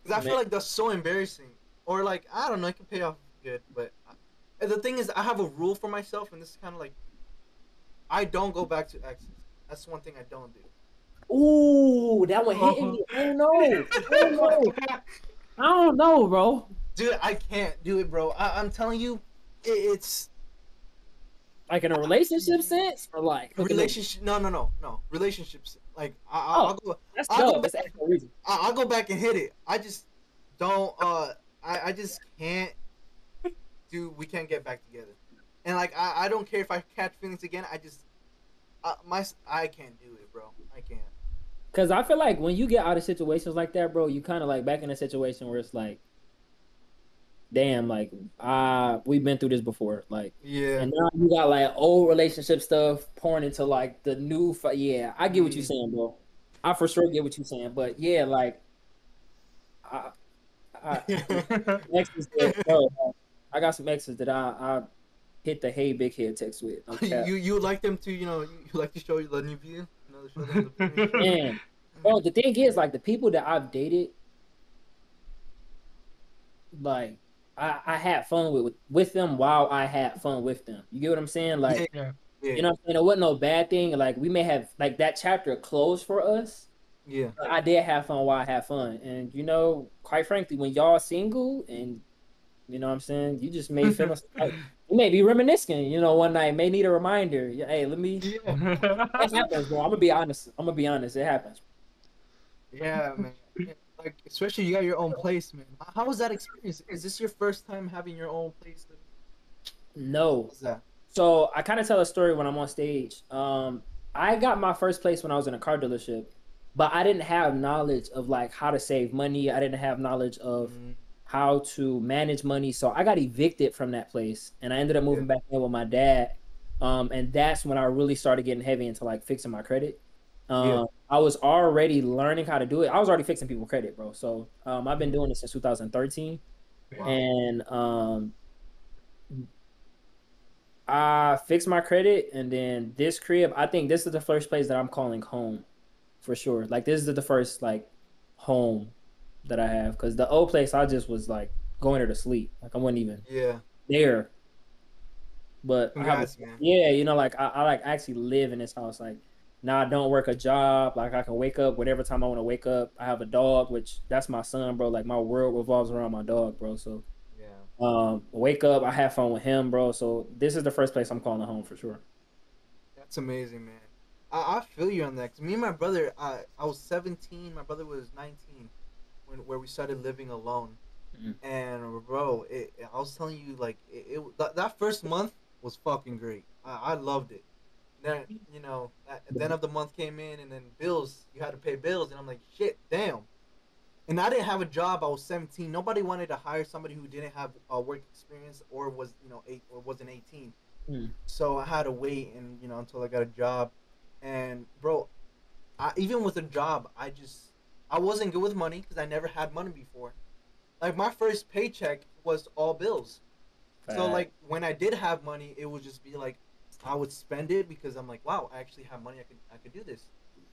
Because I Man. feel like that's so embarrassing. Or like I don't know, it can pay off good. But and the thing is, I have a rule for myself, and this is kind of like I don't go back to exes. That's one thing I don't do. Ooh, that one hitting Oh. me. I don't know. I don't know. I don't know, bro. Dude, I can't do it, bro. I'm telling you, it's Like in a relationship sense, or like hooking up? relationship. No. Relationships. Like Oh, that's I'll go dope. back. That's actual reason. I'll go back and hit it. I just don't. I just can't. We can't get back together. And like I don't care if I catch feelings again. I can't do it, bro. I can't. Cause I feel like when you get out of situations like that, bro, you kind of like back in a situation where it's like, damn, like we've been through this before, like, Yeah. and now you got like old relationship stuff pouring into like the new. Yeah, I get what you're saying, bro. I for sure get what you're saying, but yeah, like, I exes that, bro, I got some exes that I hit the hey big head text with. Okay, you like them to you like to show you the new view. Show them the new view. and bro, the thing is, like, the people that I've dated, like, I had fun with them while I had fun with them. You get what I'm saying? Like, Yeah. Yeah. you know what I'm saying? It wasn't no bad thing. Like, we may have, like, that chapter closed for us. Yeah. But I did have fun while I had fun. And, you know, quite frankly, when y'all single and, you know what I'm saying, you just may feel like, you may be reminiscing, you know, one night, may need a reminder. Hey, let me, Yeah. it happens, bro. I'm going to be honest. It happens. Yeah, man. Yeah, like especially you got your own place, man. How was that experience? Is this your first time having your own place? No. What's that? So I kind of tell a story when I'm on stage. I got my first place when I was in a car dealership, but I didn't have knowledge of like how to save money. I didn't have knowledge of how to manage money. So I got evicted from that place, and I ended up moving back in with my dad. And that's when I really started getting heavy into like fixing my credit. I was already learning how to do it. I was already fixing people's credit, bro. So I've been doing this since 2013, Wow. and I fixed my credit, and then this crib, I think this is the first place that I'm calling home, for sure. Like, this is the first like home that I have, because the old place I just was like going there to sleep. Like, I wasn't even there. But Congrats, man. yeah, you know, like I like actually live in this house. Like, now I don't work a job. Like, I can wake up whatever time I want to wake up. I have a dog, which that's my son, bro. Like, my world revolves around my dog, bro. So wake up, I have fun with him, bro. So this is the first place I'm calling home for sure. That's amazing, man. I feel you on that. 'Cause me and my brother, I was 17. My brother was 19 where we started living alone. And bro, I was telling you, like that first month, was fucking great. I loved it. Then you know, at the end of the month came in, and then bills. You had to pay bills, and I'm like, shit, damn. And I didn't have a job. I was 17. Nobody wanted to hire somebody who didn't have work experience or was or wasn't 18. Hmm. So I had to wait and until I got a job. And bro, even with a job, I wasn't good with money because I never had money before. Like my first paycheck was all bills. So Fact. like when I did have money, it would just be like I would spend it because I'm like, wow, I actually have money. I could do this.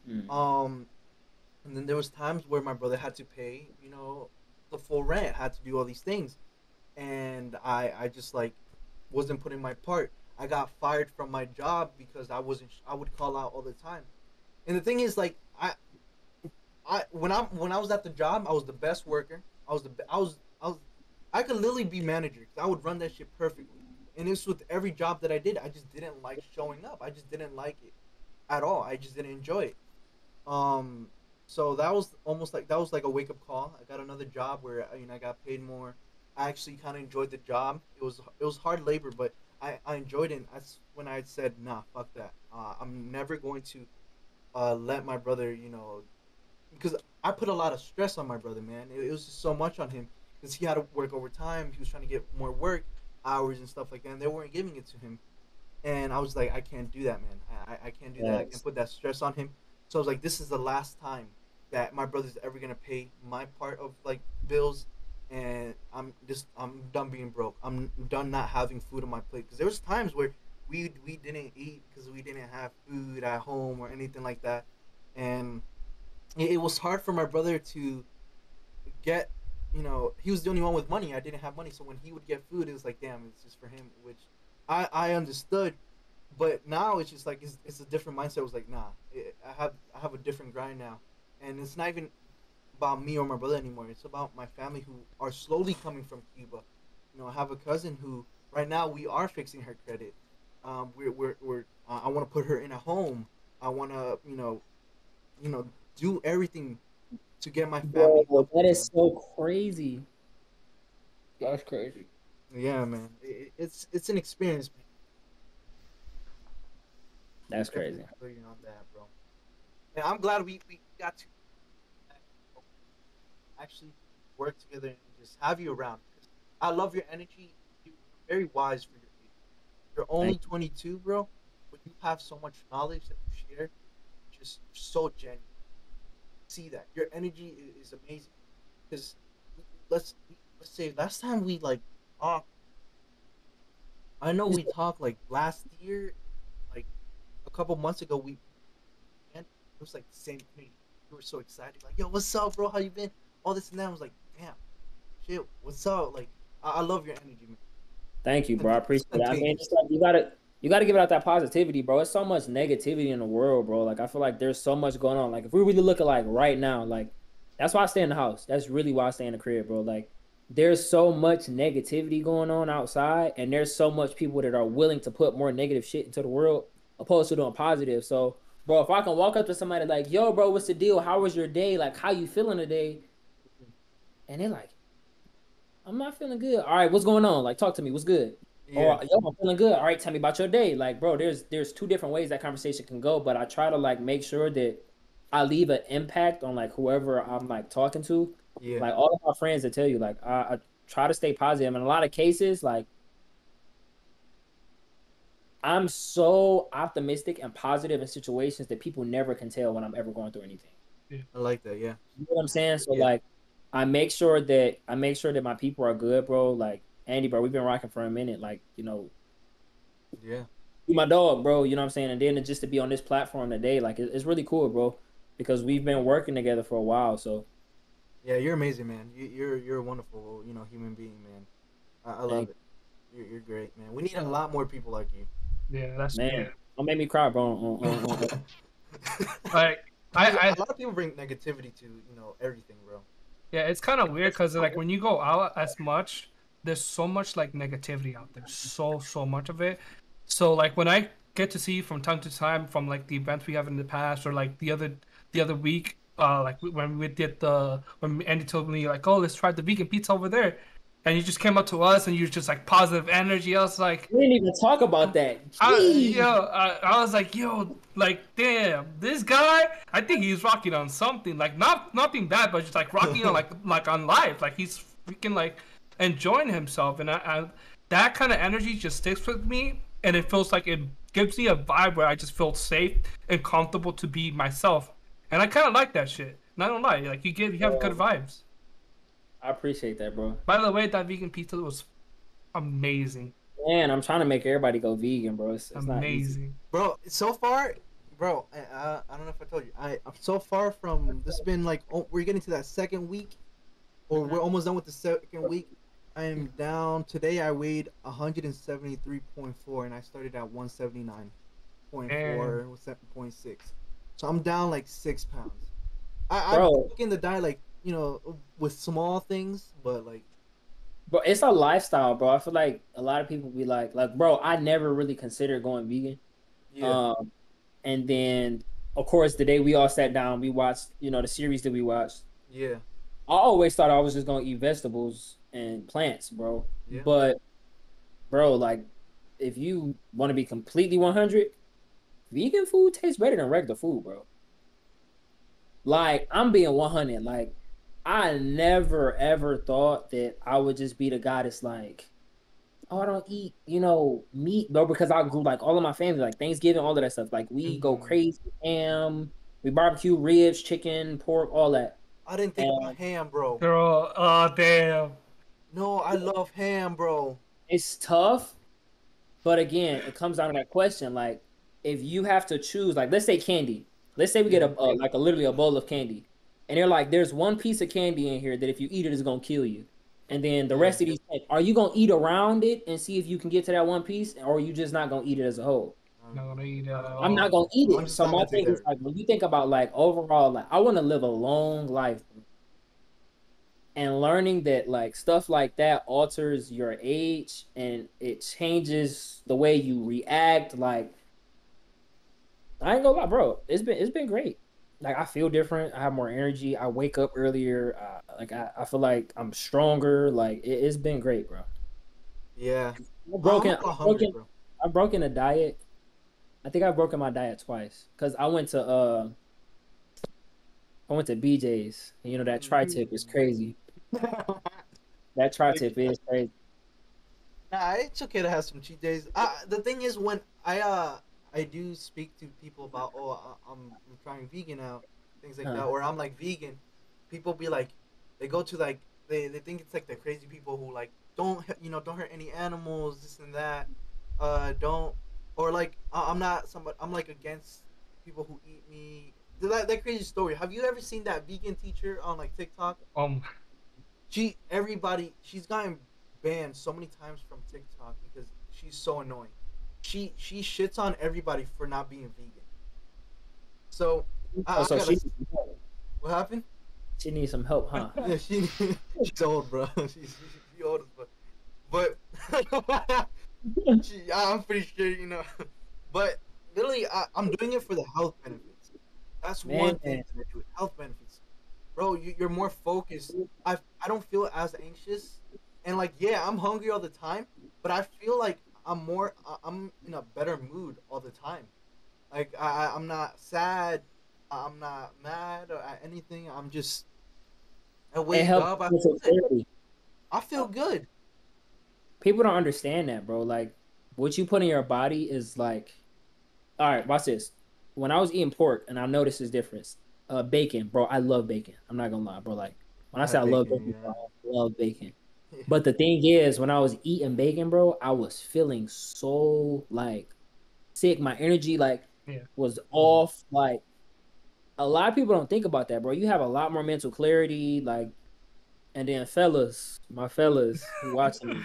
Hmm. And then there was times where my brother had to pay, the full rent, had to do all these things, and I just like wasn't putting my part. I got fired from my job because I wasn't. I would call out all the time, and the thing is, like when I was at the job, I was the best worker. I was the be- I could literally be manager because I would run that shit perfectly. And it's with every job that I did. I just didn't like showing up. I just didn't like it at all. I just didn't enjoy it. Um, so that was like a wake up call. I got another job where I got paid more. I actually kind of enjoyed the job. It was hard labor, but I enjoyed it. And that's when I said, nah, fuck that. I'm never going to let my brother, because I put a lot of stress on my brother, man. It was just so much on him because he had to work overtime. He was trying to get more work hours and stuff like that, and they weren't giving it to him. And I was like, I can't do that, man. I can't do that. I can't Yes. put that stress on him. So I was like, this is the last time that my brother's ever gonna pay my part of like bills, and I'm done being broke. I'm done not having food on my plate because there was times where we didn't eat because we didn't have food at home or anything like that, and it was hard for my brother to get. He was the only one with money. I didn't have money, so when he would get food, it was like, damn, it's just for him, which I understood. But now it's just like it's a different mindset. It was like, nah, I have a different grind now, and it's not even about me or my brother anymore. It's about my family who are slowly coming from Cuba. I have a cousin who right now we are fixing her credit. We're I want to put her in a home. I want to you know do everything to get my family Bro, that comfortable, is man. so crazy. That's crazy. Yeah, man. It's an experience, man. That's Definitely crazy. feel you on that, bro. And I'm glad we got to actually work together and just have you around. 'Cause I love your energy. You're very wise for your age. You're only Thank 22, bro, but you have so much knowledge that you share. Just so genuine. See that your energy is amazing. Because let's let's say last time we like talked, I know you. we talked like last year, like a couple months ago. And it was like the same thing. We were so excited, like, yo, what's up, bro? How you been? All this and that. I was like, damn, shit, what's up? Like, I love your energy, man. Thank you, bro. I It's appreciate it. I mean, contagious. it's like you gotta give it out that positivity, bro. It's so much negativity in the world, bro. Like I feel like there's so much going on. Like if we really look at like right now, like that's why I stay in the house. That's really why I stay in the crib, bro. Like there's so much negativity going on outside, and there's so much people that are willing to put more negative shit into the world opposed to doing positive. So, bro, if I can walk up to somebody like, yo, bro, what's the deal? How was your day? Like, how you feeling today? And they're like, I'm not feeling good. All right, what's going on? Like, talk to me. What's good? Yeah, Or yo, I'm feeling good. All right, tell me about your day. Like, bro, there's two different ways that conversation can go, but I try to like make sure that I leave an impact on like whoever I'm like talking to. yeah, Like all of my friends that tell you, like I try to stay positive. In a lot of cases, like I'm so optimistic and positive in situations that people never can tell when I'm ever going through anything. Yeah. I like that. Yeah, You know what I'm saying? So yeah, like I make sure that my people are good, bro. Like Andy, bro, we've been rocking for a minute. Like, yeah, you my dog, bro. You know what I'm saying? And then just to be on this platform today, like it's really cool, bro. Because we've been working together for a while. So yeah. You're amazing, man. You're a wonderful, human being, man. I love thank it. You're great, man. We need a lot more people like you. Yeah, that's man. yeah. Don't make me cry, bro. Like Because I a lot of people bring negativity to everything, bro. yeah, it's kind of weird because like when you go out as much, there's so much like negativity out there, so much of it. So like when I get to see from time to time from like the events we have in the past or like the other week, when we did when Andy told me like, oh, let's try the vegan pizza over there. and you just came up to us and you were just like positive energy. I was like, We didn't even talk about that. I was like, yo, like, damn, this guy, I think he's rocking on something. Like, nothing bad, but just like rocking on like on life. Like he's freaking like enjoying himself, and I that kind of energy just sticks with me, and it feels like it gives me a vibe where I just feel safe and comfortable to be myself, and I kind of like that shit. Not gonna lie, like you have good vibes. I appreciate that, bro. By the way, that vegan pizza was amazing. Man, I'm trying to make everybody go vegan, bro. It's Amazing. not easy. Bro, so far, bro, I don't know if I told you. I'm so far from, this has been like, we're getting to that second week, or we're almost done with the second week. I am down, today I weighed 173.4, and I started at 179.4, 7.6. So I'm down like 6 pounds. I'm looking the diet like, you know, with small things, but like, bro, it's a lifestyle, bro. I feel like a lot of people be like, bro, I never really considered going vegan. yeah. And then, of course, the day we all sat down, we watched, you know, the series that we watched. Yeah. I always thought I was just gonna eat vegetables and plants, bro. Yeah. But, bro, like, if you want to be completely 100, vegan food tastes better than regular food, bro. Like, I'm being 100. Like, I never ever thought that I would just be the guy that's like, oh, I don't eat, you know, meat, bro, because I grew like all of my family, like Thanksgiving, all of that stuff. Like, we go crazy, ham, we barbecue ribs, chicken, pork, all that. I didn't think about ham, bro. Girl, oh damn. No, I love ham, bro. It's tough, but again, it comes down to that question. Like, if you have to choose, like, let's say candy. Let's say we get literally a bowl of candy. And they're like, there's one piece of candy in here that if you eat it, it's going to kill you. And then the rest of these, are you going to eat around it and see if you can get to that one piece? Or are you just not going to eat it as a whole? I'm not going to eat it at all. I'm not going to eat it. So my thing is, like, when you think about, like, overall, like, I want to live a long life. And learning that, like, stuff like that alters your age and it changes the way you react. Like, I ain't gonna lie, bro. It's been great. Like, I feel different. I have more energy. I wake up earlier. I feel like I'm stronger. Like, it's been great, bro. Yeah. I've broken a diet. I think I've broken my diet twice. Cause I went to BJ's. And, you know, that tri-tip is crazy. That tri-tip is crazy. Nah, it's okay to have some cheat days. The thing is, when I do speak to people about, I'm trying vegan now, things like that, or I'm like vegan, people be like, they go to like, they think it's like the crazy people who like don't hurt any animals, this and that, or like I'm like against people who eat meat. That crazy story. Have you ever seen that vegan teacher on like TikTok? She's gotten banned so many times from TikTok because she's so annoying. She shits on everybody for not being vegan. So, what happened? She needs some help, huh? Yeah, she's old, bro. She's old as fuck. But I'm pretty sure, you know. But literally, I'm doing it for the health benefits. That's one thing that I do. Health benefits, bro. You're more focused. I don't feel as anxious, and like, yeah, I'm hungry all the time, but I feel like I'm in a better mood all the time. Like, I'm not sad, I'm not mad or anything. I'm just, I wake up, I feel good. People don't understand that, bro. Like, what you put in your body is like, all right, watch this. When I was eating pork, and I noticed this difference, bacon, bro. I love bacon. I'm not gonna lie, bro. Like, when I say I love bacon, bro, I love bacon. But the thing is, when I was eating bacon, bro, I was feeling so like sick. My energy was off. Like, a lot of people don't think about that, bro. You have a lot more mental clarity. Like, and then my fellas who watching me,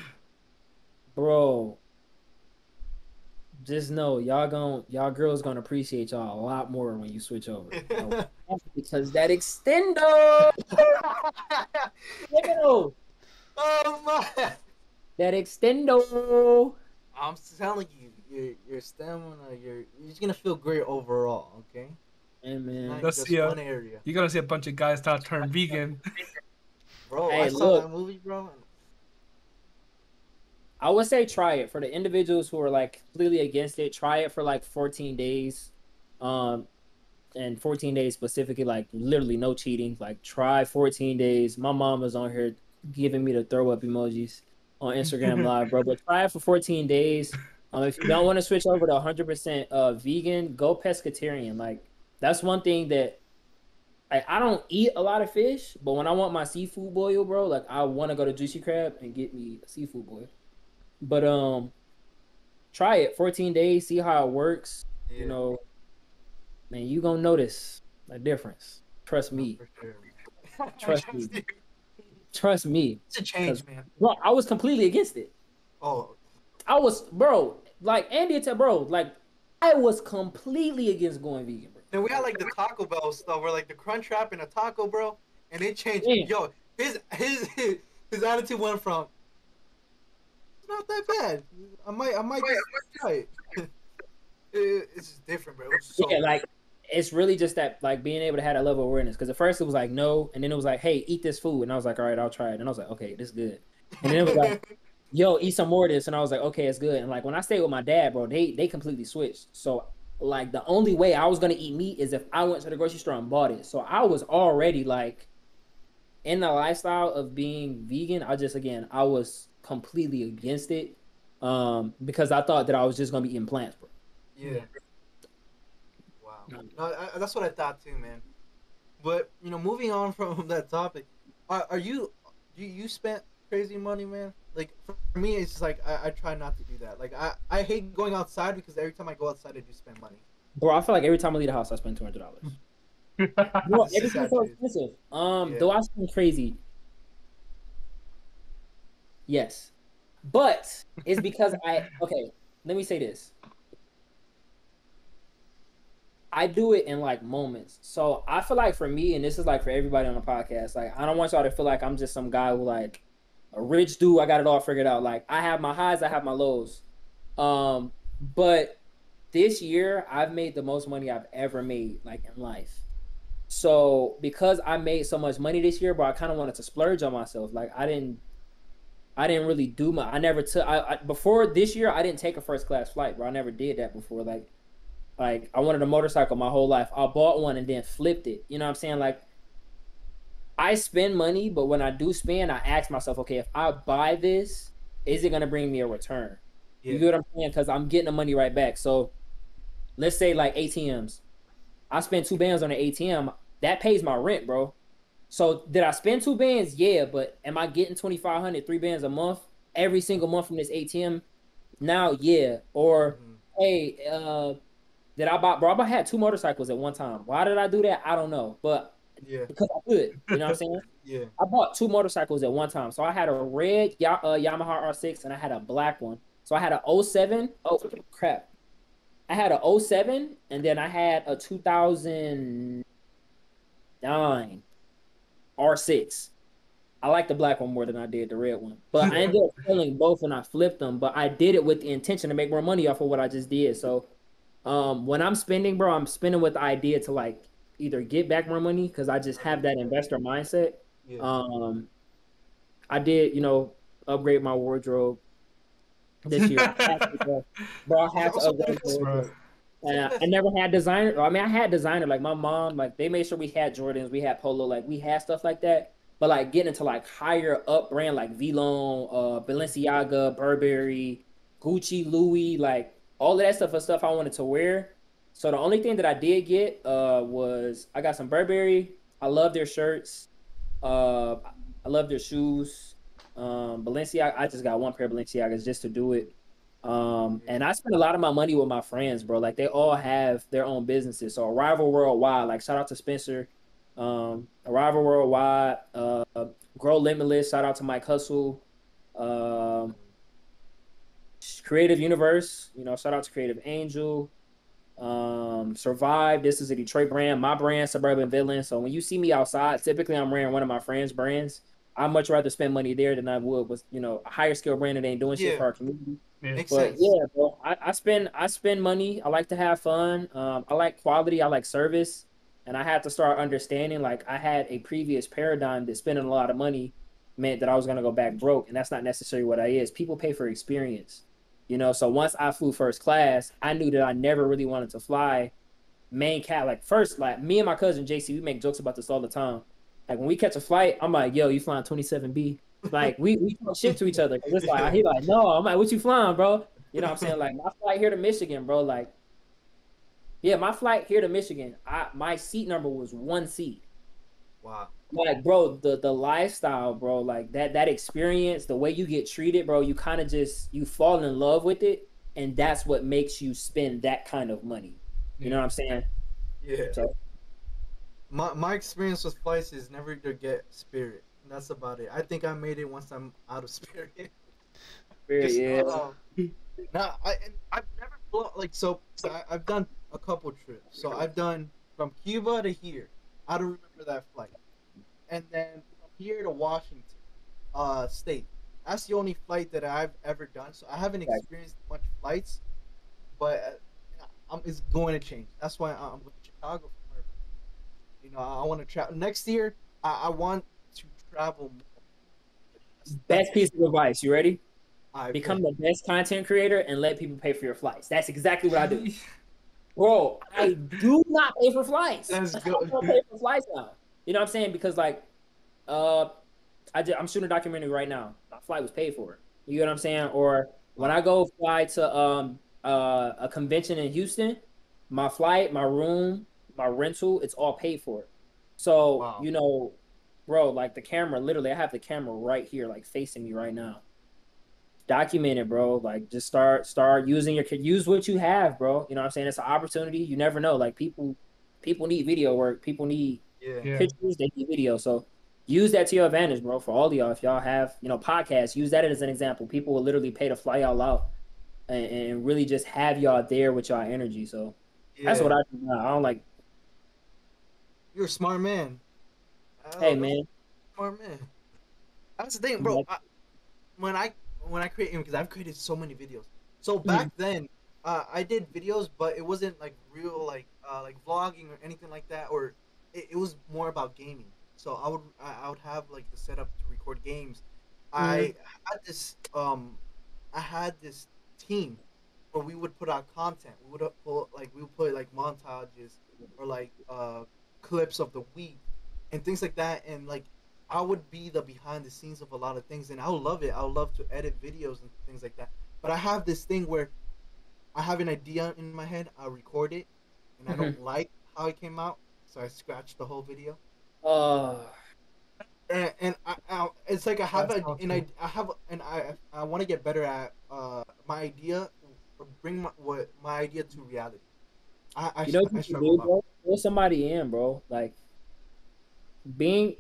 bro, just know y'all girls gonna appreciate y'all a lot more when you switch over. Because that extendo. Oh my! That extendo. I'm telling you, your stamina, you're just gonna feel great overall. Okay. Hey man, one area. You're gonna see a bunch of guys start turn vegan. Bro, I saw that movie, bro. I would say try it for the individuals who are like completely against it. Try it for like 14 days, and 14 days specifically, like literally no cheating. Like try 14 days. My mom was on here giving me the throw up emojis on Instagram Live, bro. But try it for 14 days. If you don't want to switch over to 100% vegan, go pescatarian. Like that's one thing that I don't eat a lot of fish, but when I want my seafood boil, bro, like I want to go to Juicy Crab and get me a seafood boil. But try it 14 days, see how it works. Yeah. You know, man, you gonna notice a difference. Trust me. For sure, man. Trust me. Trust me. It's a change, man. Bro, I was completely against it. Oh, I was, bro, like Andy said, bro, like I was completely against going vegan, bro. then we had like the Taco Bell stuff where like the Crunch Wrap and a taco, bro, and it changed. Yeah. Yo, his attitude went from it's not that bad. I might just try it. It's just different, bro. It was so Yeah, like it's really just that, like being able to have that level of awareness. Because at first it was like no, and then it was like, hey, eat this food, and I was like, all right, I'll try it, and I was like, okay, this is good. And then it was like, yo, eat some more of this, and I was like, okay, it's good. And like when I stayed with my dad, bro, they completely switched. So like the only way I was gonna eat meat is if I went to the grocery store and bought it. So I was already like in the lifestyle of being vegan. I was completely against it, because I thought that I was just gonna be eating plants, bro. Yeah. Wow. No, that's what I thought too, man. But moving on from that topic, do you spent crazy money, man? Like for me, it's just like I try not to do that. Like I hate going outside because every time I go outside, I do spend money. Bro, I feel like every time I leave the house, I spend $200. Bro, everything's so expensive. Yeah. Do I spend crazy? Yes, but it's because okay. Let me say this. I do it in like moments. So I feel like for me, and this is like for everybody on the podcast, like I don't want y'all to feel like I'm just some guy who like a rich dude. I got it all figured out. Like I have my highs, I have my lows. But this year I've made the most money I've ever made, like in life. So because I made so much money this year, but I kind of wanted to splurge on myself. Like I didn't really do my. I never took. Before this year, I didn't take a first class flight, bro. I never did that before. Like I wanted a motorcycle my whole life. I bought one and then flipped it. You know what I'm saying? Like I spend money, but when I do spend, I ask myself, okay, if I buy this, is it gonna bring me a return? Yeah. You get what I'm saying? Because I'm getting the money right back. So let's say like ATMs. I spend $2 on an ATM. That pays my rent, bro. So did I spend $2? Yeah, but am I getting 2,500, $3 a month every single month from this ATM? Now, yeah. Or hey, did I buy? Bro, I had 2 motorcycles at one time. Why did I do that? I don't know, but Yeah. because I could. You know what I'm saying? Yeah. I bought 2 motorcycles at one time. So I had a red Yamaha R6 and I had a black one. So I had a 07. Oh crap! I had a 07 and then I had a 2009 R6. I like the black one more than I did the red one. But I ended up selling both and I flipped them. But I did it with the intention to make more money off of what I just did. So when I'm spending, bro, I'm spending with the idea to like either get back more money because I just have that investor mindset. Yeah. I did, upgrade my wardrobe this year. I had to upgrade my wardrobe. And I never had designer. I mean, I had designer. Like my mom, like they made sure we had Jordans, we had Polo, like we had stuff like that. But like getting into like higher up brand like Vlone, Balenciaga, Burberry, Gucci, Louis, like all of that stuff was stuff I wanted to wear. So the only thing that I did get was I got some Burberry. I love their shirts. I love their shoes. Balenciaga. I just got one pair of Balenciagas just to do it. And I spend a lot of my money with my friends, bro. Like they all have their own businesses. So Arrival Worldwide, like shout out to Spencer. Arrival Worldwide, Grow Limitless, shout out to Mike Hustle. Creative Universe, shout out to Creative Angel. Survive, this is a Detroit brand. My brand, Suburban Villain. So when you see me outside, typically I'm wearing one of my friends' brands. I'd much rather spend money there than I would with a higher scale brand that ain't doing shit for our community. Yeah. Makes But sense. yeah, bro, I spend money. I like to have fun. I like quality. I like service. And I had to start understanding, like I had a previous paradigm that spending a lot of money meant that I was gonna go back broke, and that's not necessarily what I is. People pay for experience, you know. So once I flew first class, I knew that I never really wanted to fly main cat. Like first, like me and my cousin JC, we make jokes about this all the time. Like when we catch a flight, I'm like, "Yo, you flying 27B?" Like we talk shit to each other because it's like he like, "No," I'm like, "What you flying, bro?" You know what I'm saying? Like my flight here to Michigan, bro. Like, yeah, my flight here to Michigan, my seat number was 1 seat. Wow. Like, bro, the lifestyle, bro, like that experience, the way you get treated, bro, you kind of just you fall in love with it, and that's what makes you spend that kind of money. You know what I'm saying? Yeah. So, My experience with flights is never to get Spirit. That's about it. I think I made it once I'm out of Spirit. yeah. Nah, I've never flown like so. I've done a couple trips. So I've done from Cuba to here. I don't remember that flight, and then from here to Washington, State. That's the only flight that I've ever done. So I haven't experienced much flights, but it's going to change. That's why I'm going to Chicago. You know, I want to travel next year. I want to travel more. Best piece of advice. You ready? Become bet. the best content creator and let people pay for your flights. That's exactly what I do. Bro, I do not pay for flights. Let's I go. don't pay for flights now. You know what I'm saying? Because like, I'm shooting a documentary right now. My flight was paid for. You know what I'm saying? Or when I go fly to a convention in Houston, my flight, my room, my rental, it's all paid for. So you know, bro, like the camera, literally, I have the camera right here, like facing me right now. Document it, bro. Like just start using use what you have, bro. You know what I'm saying? It's an opportunity. You never know. Like people need video work. People need pictures. They need video. So use that to your advantage, bro. For all of y'all, if y'all have podcasts, use that as an example. People will literally pay to fly y'all out and really just have y'all there with y'all energy. So that's what I do now. I don't like. You're a smart man. Hey man, smart man. That's the thing, bro. When I create, because I've created so many videos. So back then, I did videos, but it wasn't like real like vlogging or anything like that, or it was more about gaming. So I would have like the setup to record games. I had this team where we would put out content. We would put like montages or like clips of the week and things like that, and like I would be the behind the scenes of a lot of things, and I would love it. I would love to edit videos and things like that. But I have this thing where I have an idea in my head, I record it, and I don't like how it came out, so I scratch the whole video. And it's like I have I want to get better at my idea, or bring my idea to reality. I struggle about. Bro? Pull somebody in, bro. Like being.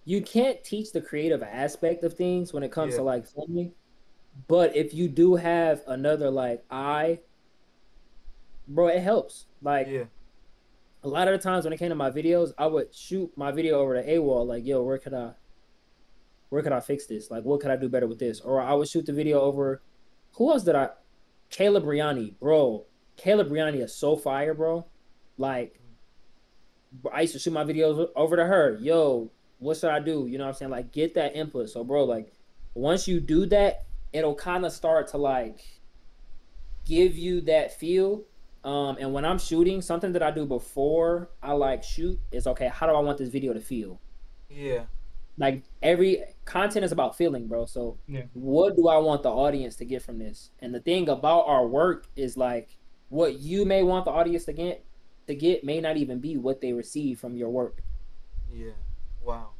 You can't teach the creative aspect of things when it comes to like filming, but if you do have another like eye, bro, it helps. Like a lot of the times when it came to my videos, I would shoot my video over to AWOL, like, yo, where could I fix this? Like, what could I do better with this? Or I would shoot the video over, who else did Caleb Riani, bro. Caleb Riani is so fire, bro. Like, I used to shoot my videos over to her. Yo, what should I do? You know what I'm saying? Like, get that input. So, bro, like, once you do that, it'll kind of start to, like, give you that feel. And when I'm shooting, something that I do before I, like, shoot is, okay, how do I want this video to feel? Yeah. Like, every content is about feeling, bro. So, what do I want the audience to get from this? And the thing about our work is, like, what you may want the audience to get may not even be what they receive from your work. Yeah. Wow.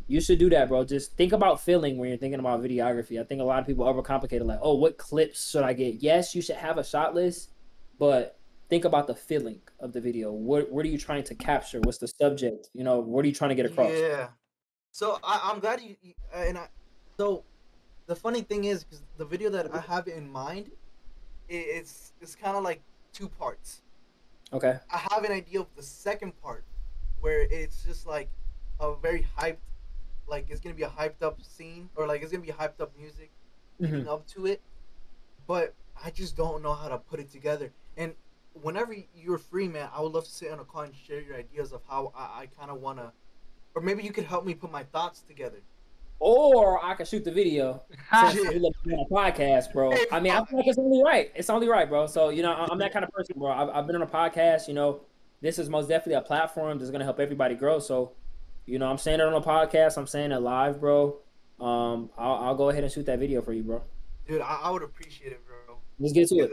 You should do that, bro. Just think about feeling when you're thinking about videography. I think a lot of people overcomplicate it, like, oh, what clips should I get? Yes, you should have a shot list, but think about the feeling of the video. What are you trying to capture? What's the subject? You know, what are you trying to get across? Yeah. So I'm glad you so the funny thing is, because the video that I have in mind, it's kind of like 2 parts. Okay. I have an idea of the second part, where it's just like a very hyped, like it's gonna be a hyped up scene, or like it's gonna be hyped up music leading up to it, but I just don't know how to put it together. And whenever you're free, man, I would love to sit on a call and share your ideas of how I kind of want to, or maybe you could help me put my thoughts together. or I can shoot the video since Shit. we look on a podcast, bro. Hey, I mean, I feel like it's only right. It's only right, bro. So, you know, I'm that kind of person, bro. I've been on a podcast, you know, this is most definitely a platform that's going to help everybody grow. So, you know, I'm saying it on a podcast. I'm saying it live, bro. I'll go ahead and shoot that video for you, bro. dude, I would appreciate it, bro. Let's get to it.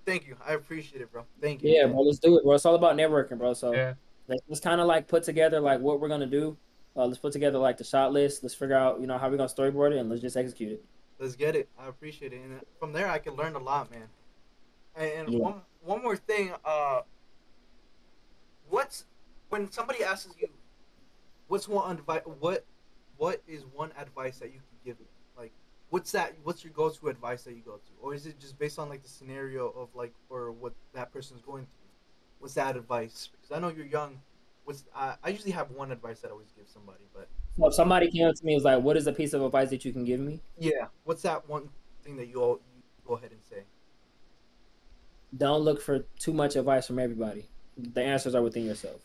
Thank you. I appreciate it, bro. Thank you. Yeah, bro. Let's do it, bro. It's all about networking, bro. So Yeah. let's kind of like put together like what we're gonna do. Let's put together like the shot list. Let's figure out, you know, how we're gonna storyboard it, and let's just execute it. Let's get it. I appreciate it, and from there I can learn a lot, man. And Yeah. one more thing. What's when somebody asks you, what's one advice? What is one advice that you can give me? Like, what's your go-to advice that you go to, or is it just based on like the scenario of like or what that person's going through? What's that advice? Because I know you're young. I usually have one advice that I always give somebody, but So if somebody came up to me and was like, "What is a piece of advice that you can give me?" yeah, what's that one thing that you go ahead and say? Don't look for too much advice from everybody. The answers are within yourself.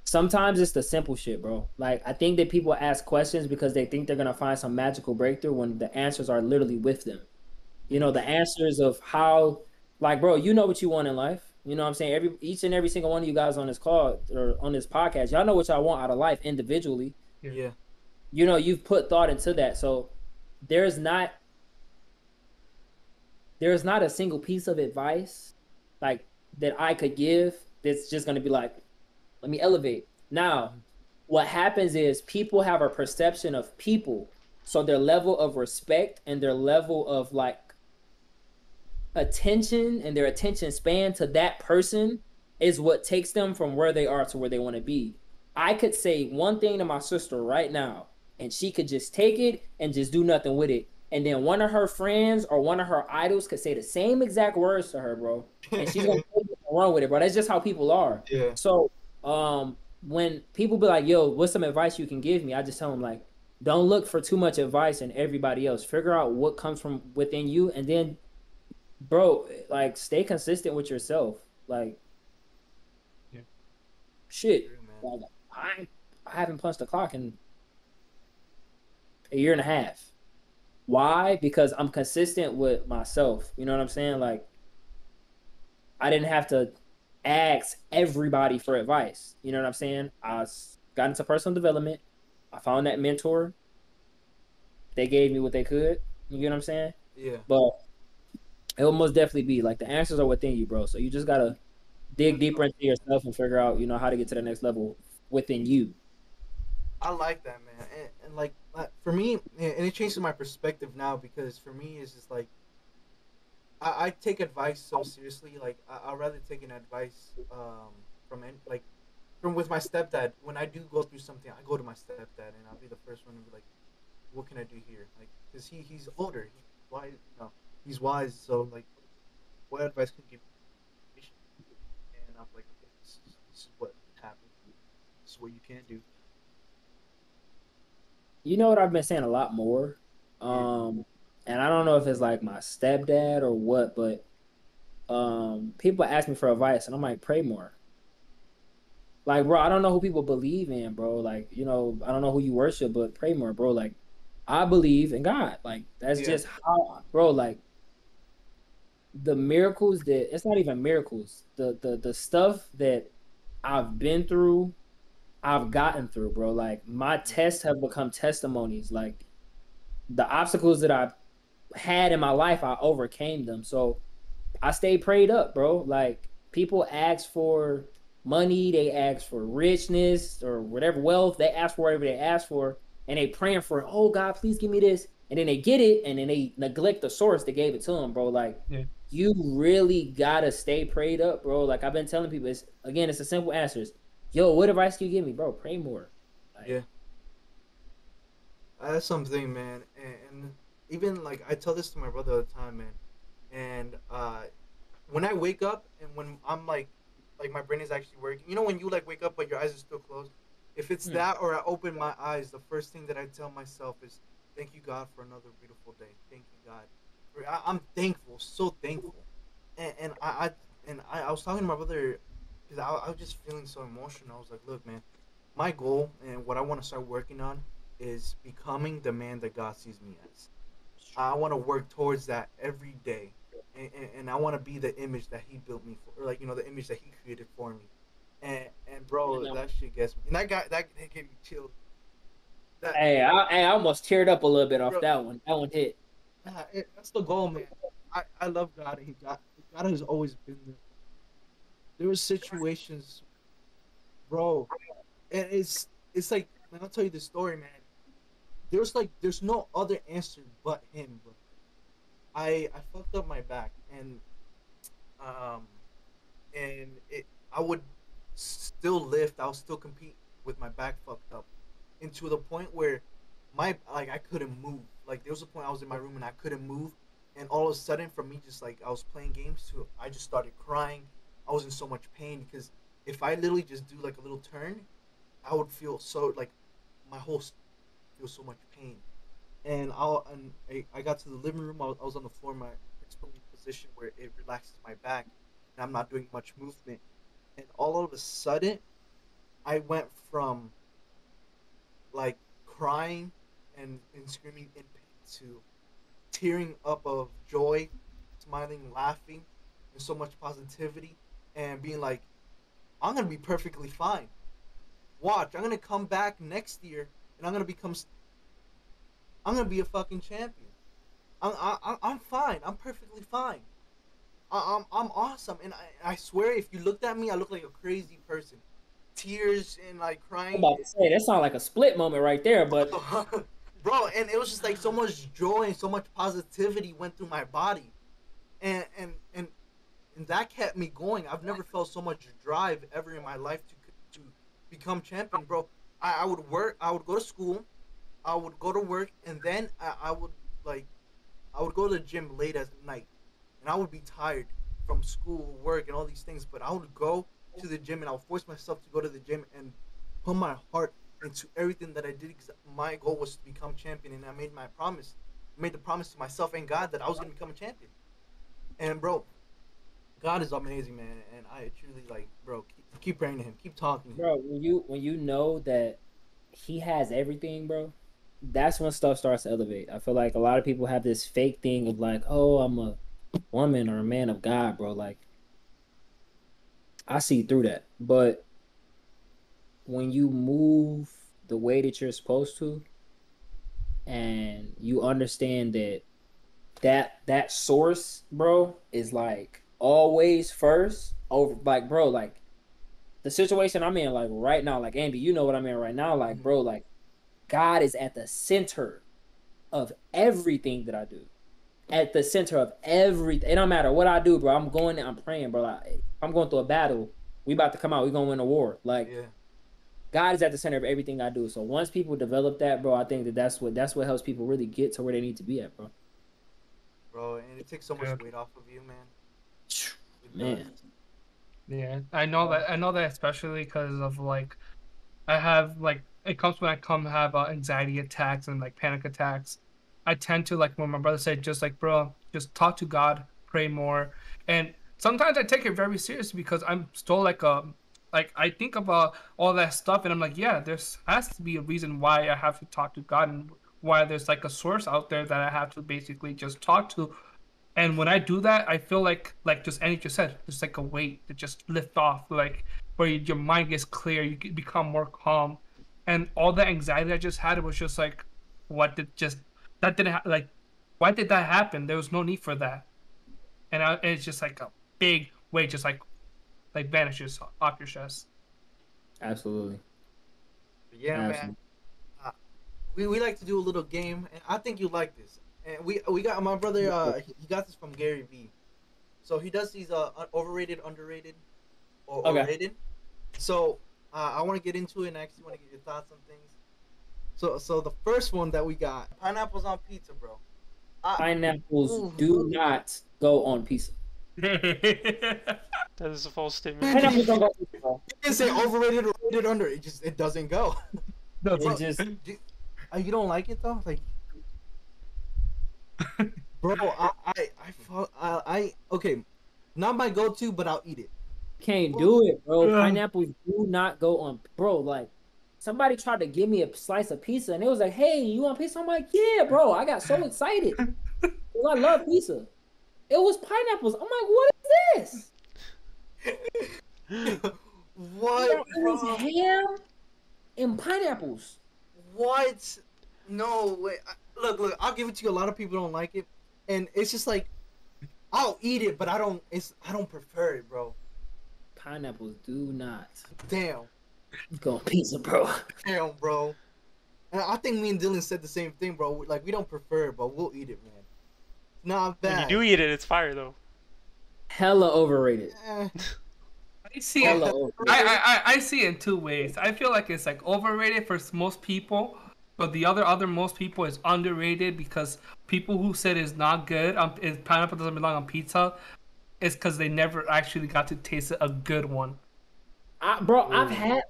Sometimes it's the simple shit, bro. Like, I think that people ask questions because they think they're gonna find some magical breakthrough when the answers are literally with them. You know, the answers of how, like, bro, you know what you want in life. You know what I'm saying? Each and every single one of you guys on this call or on this podcast, y'all know what y'all want out of life individually. Yeah. You know, you've put thought into that. So there's not a single piece of advice like that I could give that's just gonna be like, let me elevate. Now, what happens is people have a perception of people. So their level of respect and their level of like attention and their attention span to that person is what takes them from where they are to where they want to be. I could say one thing to my sister right now, and she could just take it and just do nothing with it. And then one of her friends or one of her idols could say the same exact words to her, bro. And she's gonna take it and run with it, bro. That's just how people are. Yeah. So when people be like, yo, what's some advice you can give me? I just tell them like, don't look for too much advice in everybody else. Figure out what comes from within you, and then bro, like stay consistent with yourself. Like, yeah. Shit. True, like, I haven't punched the clock in a year and a half. Why? Because I'm consistent with myself. You know what I'm saying? Like, I didn't have to ask everybody for advice. You know what I'm saying? I got into personal development. I found that mentor. They gave me what they could. You get what I'm saying? Yeah. But it will most definitely be like the answers are within you, bro. So you just gotta dig deeper into yourself and figure out, you know, how to get to the next level within you. I like that, man. And like for me, and it changes my perspective now because for me, it's just like I take advice so seriously. Like I'd rather take an advice from with my stepdad. When I do go through something, I go to my stepdad and I'll be the first one to be like, "What can I do here?" Like, cause he's older, he's wise. So like, what advice can you give? And I'm like, okay, this is what happened. This is what you can't do. You know what I've been saying a lot more? And I don't know if it's like my stepdad or what, but people ask me for advice and I'm like, pray more. Like, bro, I don't know who people believe in, bro. Like, you know, I don't know who you worship, but pray more, bro. Like, I believe in God. Like, that's just how, bro, like, the miracles that, it's not even miracles. The stuff that I've been through, I've gotten through, bro. Like, my tests have become testimonies. Like, the obstacles that I had in my life, I overcame them. So I stayed prayed up, bro. Like, people ask for money, they ask for richness or whatever, wealth, they ask for whatever they ask for, and they praying for, oh God, please give me this. And then they get it, and then they neglect the source that gave it to them, bro. Like, you really gotta stay prayed up, bro. Like, I've been telling people, it's a simple answer. Yo, what advice do you give me, bro? Pray more. Like, yeah. That's something, man. And even like I tell this to my brother all the time, man. And when I wake up and when I'm like my brain is actually working. You know when you like wake up but your eyes are still closed? If it's that or I open my eyes, the first thing that I tell myself is, thank you, God, for another beautiful day. Thank you, God. I'm thankful, so thankful. And I was talking to my brother because I was just feeling so emotional. I was like, look, man, my goal and what I want to start working on is becoming the man that God sees me as. I want to work towards that every day, and I want to be the image that He built me for, or like the image that He created for me. And bro, that shit gets me. And that gave me chills. I almost teared up a little bit off Bro, that one. That one hit. That's the goal, man. I love God, and God has always been there. There were situations, bro, and it's like, man, I'll tell you the story, man. There's no other answer but Him, bro. I fucked up my back, um and I would still lift, I'll still compete with my back fucked up, and to the point where I couldn't move. Like there was a point I was in my room and I couldn't move, and all of a sudden, from me just like I was playing games to I just started crying. I was in so much pain because if I literally just do like a little turn, I would feel so like my whole feel so much pain. And I got to the living room. I was on the floor in my principal position where it relaxes my back, and I'm not doing much movement. And all of a sudden, I went from like crying and screaming in pain to tearing up of joy, smiling, laughing, and so much positivity, and being like, I'm gonna be perfectly fine. Watch, I'm gonna come back next year, and I'm gonna be a fucking champion. I'm fine. I'm perfectly fine. I'm awesome, and I swear, if you looked at me, I look like a crazy person, tears and like I'm crying. about to say that sounds like a split moment right there, but bro, and it was just like so much joy and so much positivity went through my body, and and and and that kept me going. I've never felt so much drive ever in my life to become champion, bro. I would work. I would go to school. I would go to work, and then I would go to the gym late at night, and I would be tired from school, work, and all these things. But I would go to the gym, and I would force myself to go to the gym and put my heart into everything that I did, because my goal was to become champion, and I made my promise. I made the promise to myself and God that I was gonna become a champion. And bro, God is amazing, man, and I truly like, bro, keep praying to Him, keep talking to Him. bro, when you know that He has everything, bro, that's when stuff starts to elevate. I feel like a lot of people have this fake thing of like, oh, I'm a woman or a man of God, bro. Like, I see through that. But when you move the way that you're supposed to, and you understand that source, bro, is like always first over, like, bro, like the situation I'm in, like right now, like Andy, you know what I'm in right now, like, bro, like God is at the center of everything that I do. At the center of everything. It don't matter what I do, bro. I'm going there, I'm praying, bro. Like, I'm going through a battle. We about to come out. We gonna win a war. Like, yeah. God is at the center of everything I do. So once people develop that, bro, I think that's what helps people really get to where they need to be at, bro. Bro, and it takes so much weight off of you, man. Man. Yeah, I know that especially because of like, I have like, it comes when I have anxiety attacks and like panic attacks. I tend to, like, when my brother said, just like, bro, just talk to God, pray more. And sometimes I take it very seriously because I'm still like I think about all that stuff and I'm like, yeah, there's has to be a reason why I have to talk to God, and why there's like a source out there that I have to basically just talk to. And when I do that, I feel like just Andy just said, there's like a weight that just lift off, like where your mind gets clear, you become more calm, and all the anxiety I just had, it was just like, what did just that didn't like, why did that happen? There was no need for that, and it's just like a big weight, just like vanishes off your chest. Absolutely. Yeah, Absolutely. Man. We like to do a little game, and I think you like this. And we got my brother. He got this from Gary Vee. So he does these overrated, underrated, or rated. So I want to get into it, and I actually want to get your thoughts on things. So the first one that we got, pineapples on pizza, bro. Pineapples do not go on pizza. That is a false statement. Pineapples don't go on pizza. You can say overrated or rated under. It doesn't go. No, it just. You don't like it though, like. Bro, I okay, not my go-to, but I'll eat it. Can't do it, bro. Pineapples do not go on, bro. Like, somebody tried to give me a slice of pizza, and it was like, "Hey, you want pizza?" I'm like, "Yeah, bro." I got so excited because I love pizza. It was pineapples. I'm like, "What is this?" What, It was bro? ham and pineapples. What? No way. Look. I'll give it to you. A lot of people don't like it, and it's just like, I'll eat it, but I don't prefer it, bro. Pineapples do not Damn. go on pizza, bro. Damn, bro. And I think me and Dylan said the same thing, bro. Like, we don't prefer it, but we'll eat it, man. Not When bad. you do eat it, it's fire though. Hella overrated. Eh. I see Hella it. overrated. I see it in two ways. I feel like it's like overrated for most people, but the other most people is underrated because people who said it's not good, pineapple doesn't belong on pizza, it's because they never actually got to taste a good one. I've had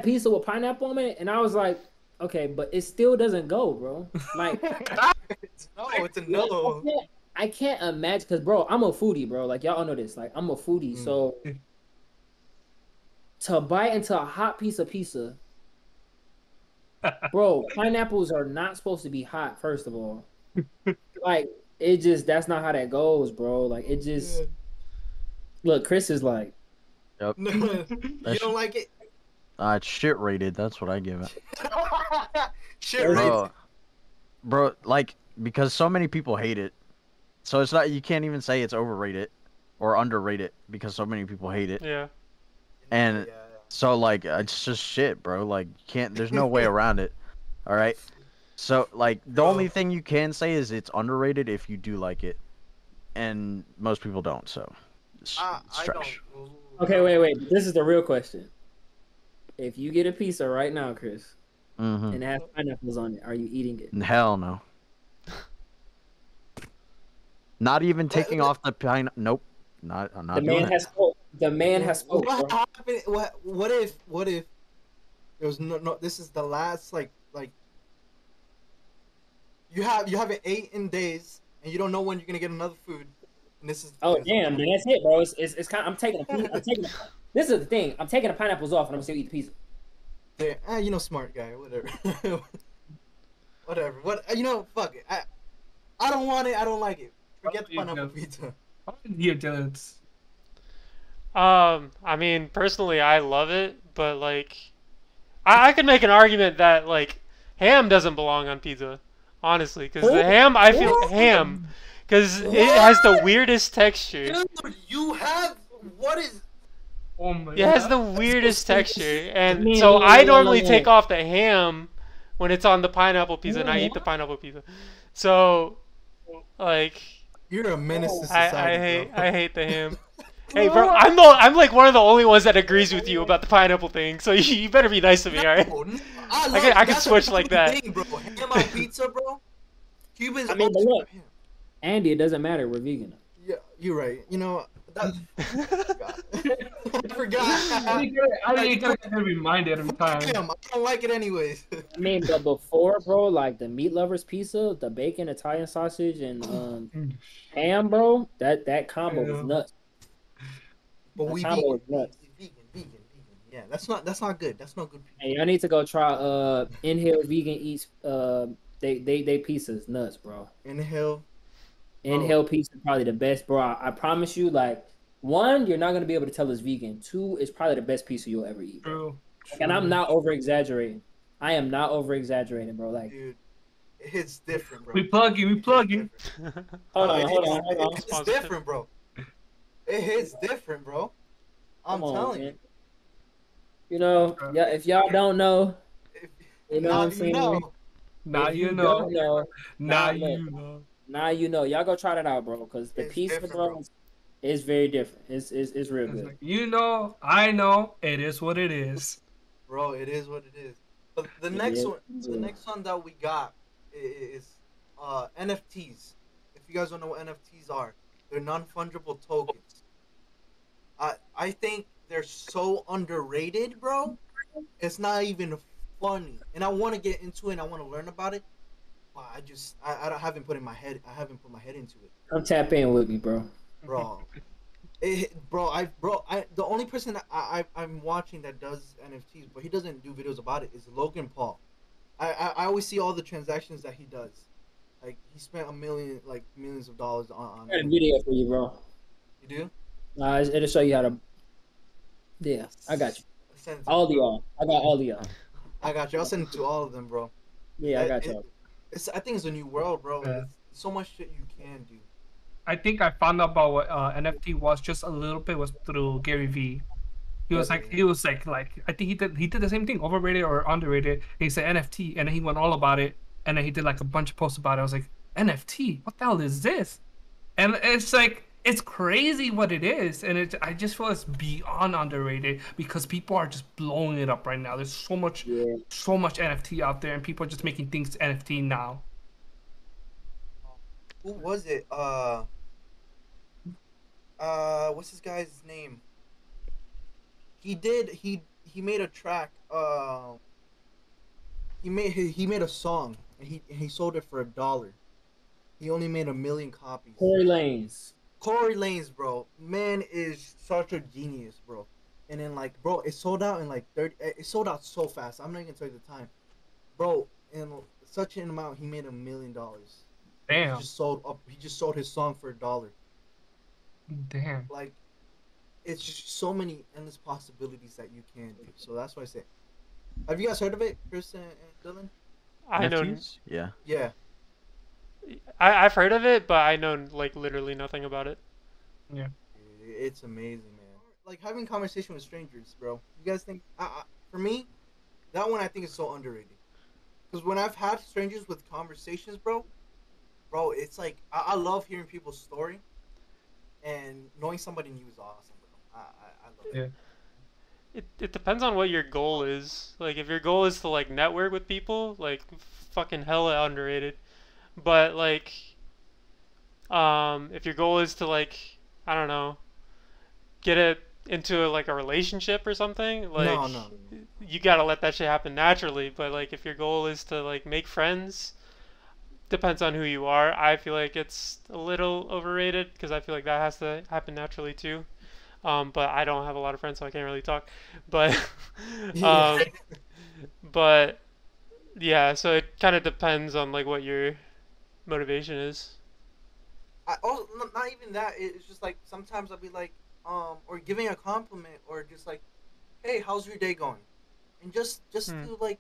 pizza with pineapple on it, and I was like, okay, but it still doesn't go, bro. Like, It's a no. I can't imagine, because, bro, I'm a foodie, bro. Like, y'all all know this. Like, I'm a foodie, so to bite into a hot piece of pizza, bro, pineapples are not supposed to be hot, first of all. Like, that's not how that goes, bro. Like, it just, look, Chris is like, You don't like it? It's shit rated. That's what I give it. Shit rated. Bro, like, because so many people hate it, so it's not, you can't even say it's overrated or underrated because so many people hate it. Yeah. And so, like, it's just shit, bro. Like, you can't, there's no way around it. All right. So, like, the only thing you can say is it's underrated if you do like it, and most people don't. So, it's trash. okay, wait. This is the real question. If you get a pizza right now, Chris, and it has pineapples on it, are you eating it? Hell no. Not even taking off the pine. Nope. I'm not The doing man it. has spoke. The man has spoke. What Bro. happened? What if there was no? This is the last like you haven't ate in days, and you don't know when you're gonna get another food. And this is Damn, man, that's it, bro. It's kind of, I'm taking this is the thing. I'm taking the pineapples off, and I'm still eat the pizza. Yeah, you know, smart guy. Whatever. Whatever. Fuck it. I don't want it. I don't like it. Forget the pineapple pizza. Here, Dylan. I mean, personally, I love it, but like, I could make an argument that like ham doesn't belong on pizza, honestly, because the ham, I feel ham, because it has the weirdest texture. Dude, you have what is? Oh my It has God. the weirdest texture, and so I normally take off the ham when it's on the pineapple pizza, and I eat the pineapple pizza. So, like, You're a menace to society. I hate the ham. Hey, bro, I'm like one of the only ones that agrees with you about the pineapple thing. So you better be nice to me, alright? I could switch like that. Thing, bro. Ham on pizza, bro. Cubans. I mean, but look, Andy, it doesn't matter. We're vegan. Yeah, you're right. You know, I forgot. I gotta get reminded every time. Damn, I don't like it anyways. I mean, but before, bro, like the meat lovers pizza, the bacon, Italian sausage, and ham, bro, that combo was nuts. But we combo vegan. was nuts. Vegan. Yeah, that's not good. That's not good. Hey, y'all need to go try Inhale Vegan Eats. They pizza's nuts, bro. Inhale Pizza probably the best, bro. I promise you, like, one, you're not gonna be able to tell it's vegan. Two, it's probably the best pizza you'll ever eat. True. And I'm not over exaggerating. I am not over exaggerating, bro. Like, dude, it hits different, bro. We plug you. hold on. It's different, bro. It hits different, bro. I'm telling you. You know, yeah. If y'all don't know, you know what I'm saying. Now If you know. don't know. Now you know. Now you know. Y'all go try that out, bro. Because the pizza, bro, is very different. It's real good. Like, you know, I know. It is what it is. Bro, it is what it is. But the next one that we got is NFTs. If you guys don't know what NFTs are, they're non-fungible tokens. I think they're so underrated, bro. It's not even funny. And I want to get into it and I want to learn about it. But I haven't put my head into it. Come tap in with me, bro. Bro. The only person that I'm watching that does NFTs, but he doesn't do videos about it, is Logan Paul. I always see all the transactions that he does. Like he spent millions of dollars on I got a video for you, bro. You do? It'll show you how to. Yeah, I got you. Send it to All me, the bro. y'all. I got all the y'all. I got you. I'll send it to all of them, bro. Yeah, I got y'all. I think it's a new world, bro. Yeah. It's so much shit you can do. I think I found out about what NFT was just a little bit was through Gary Vee. He was like I think he did the same thing, overrated or underrated. He said NFT, and then he went all about it, and then he did like a bunch of posts about it. I was like, NFT, what the hell is this? And it's like it's crazy what it is, and I just feel it's beyond underrated because people are just blowing it up right now. There's so much NFT out there, and people are just making things NFT now. Who was it? What's this guy's name? He made a track. He made a song and he sold it for $1. He only made 1 million copies. Corey Lanez, bro. Man is such a genius, bro. And then like, bro, it sold out in like 30. It sold out so fast. I'm not even tell you the time, bro. In such an amount, he made $1 million. Damn. He just sold his song for $1. Damn. Like, it's just so many endless possibilities that you can do. So that's why I say, have you guys heard of it, Chris and Dylan? I know. NFTs? Yeah. Yeah. I've heard of it, but I know like literally nothing about it. Yeah. It's amazing, man. Like having conversation with strangers, bro. You guys think? For me, that one I think is so underrated. Because when I've had strangers with conversations, bro, it's like I love hearing people's story, and knowing somebody new is awesome, bro. I love it. It depends on what your goal is. Like if your goal is to like network with people, like fucking hella underrated. But like if your goal is to like I don't know, get it into like a relationship or something, like No. you gotta let that shit happen naturally. But like if your goal is to like make friends, depends on who you are. I feel like it's a little overrated because I feel like that has to happen naturally too. But I don't have a lot of friends, so I can't really talk. But but yeah, so it kind of depends on like what your motivation is. I also not even that. It's just like sometimes I'll be like, or giving a compliment, or just like, hey, how's your day going? And just do like,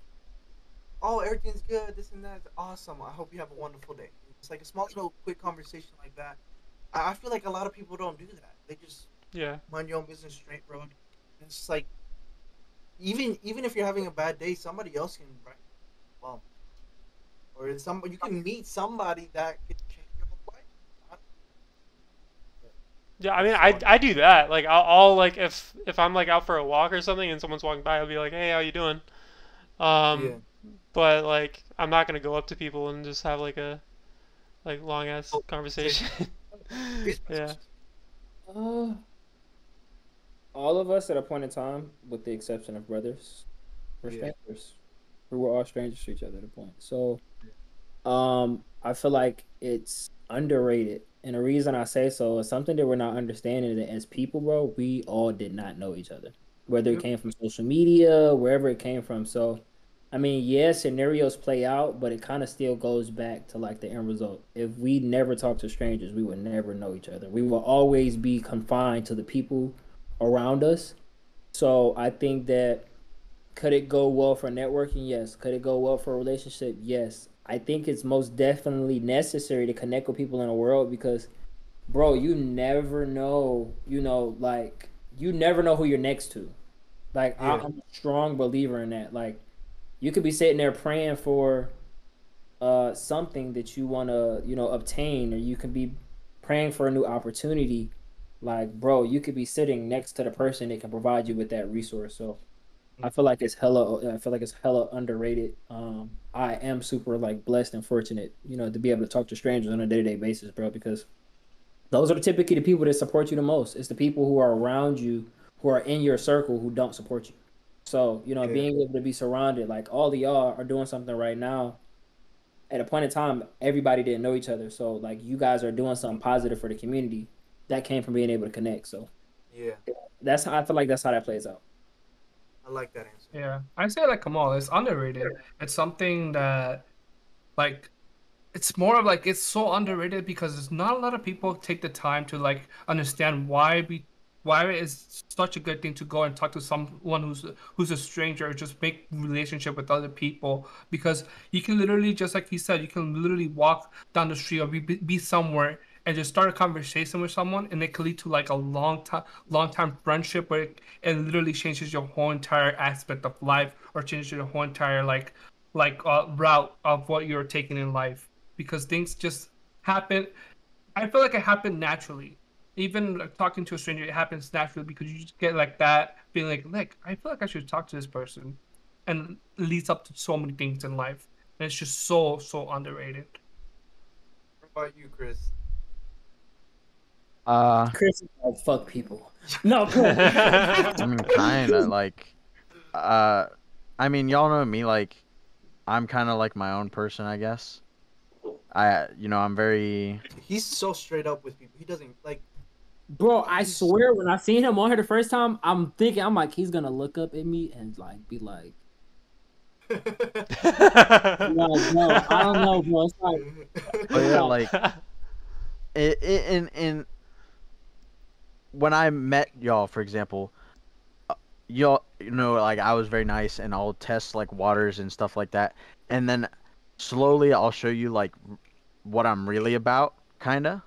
oh, everything's good, this and that. It's awesome. I hope you have a wonderful day. It's like a small little quick conversation like that. I feel like a lot of people don't do that. They just mind your own business straight, bro. And it's just like, even if you're having a bad day, somebody else can well, or it's you can meet somebody that could change your whole life. Yeah, I mean, I do that. Like, I'll like if I'm like out for a walk or something and someone's walking by, I'll be like, hey, how you doing? But like, I'm not gonna go up to people and just have like a long ass conversation. Yeah. All of us at a point in time, with the exception of brothers, were strangers. We were all strangers to each other at a point. So, I feel like it's underrated. And the reason I say so is something that we're not understanding that as people, bro, we all did not know each other. Whether it came from social media, wherever it came from. So, I mean, scenarios play out, but it kind of still goes back to like the end result. If we never talk to strangers, we would never know each other. We will always be confined to the people around us. So I think that could it go well for networking? Yes. Could it go well for a relationship? Yes. I think it's most definitely necessary to connect with people in the world because, bro, you never know, you never know who you're next to. Like, I'm a strong believer in that. Like, you could be sitting there praying for something that you want to, obtain, or you could be praying for a new opportunity. Like, bro, you could be sitting next to the person that can provide you with that resource. So I feel like it's hella underrated. I am super like blessed and fortunate, to be able to talk to strangers on a day-to-day basis, bro, because those are typically the people that support you the most. It's the people who are around you, who are in your circle, who don't support you. So, being able to be surrounded, like all of y'all are doing something right now. At a point in time, everybody didn't know each other. So, like, you guys are doing something positive for the community. that came from being able to connect. So Yeah, that's how I feel like that's how that plays out. I like that answer. Yeah, I say like Khamal, it's underrated. It's something that like it's more of like it's so underrated because there's not a lot of people take the time to like understand why it is such a good thing to go and talk to someone who's a stranger or just make relationship with other people, because you can literally, just like he said, you can literally walk down the street or be somewhere and just start a conversation with someone, and it could lead to like a long time friendship where it literally changes your whole entire aspect of life, or changes your whole entire route of what you're taking in life, because things just happen. I feel like it happened naturally. Even like, talking to a stranger, it happens naturally because you just get like that feeling like I feel like I should talk to this person, and it leads up to so many things in life, and it's just so underrated. What about you, Chris? Chris is like, fuck people. No, I mean, kinda like, I mean, y'all know me. Like, I'm kind of like my own person, I guess. I'm very. He's so straight up with people. He doesn't like. bro, I swear when I seen him on here the first time, I'm like he's gonna look up at me and like be like, no, I don't know, bro. It's like, But yeah, like, in when I met y'all, for example, y'all, like I was very nice, and I'll test like waters and stuff like that, and then slowly I'll show you like what I'm really about, kinda.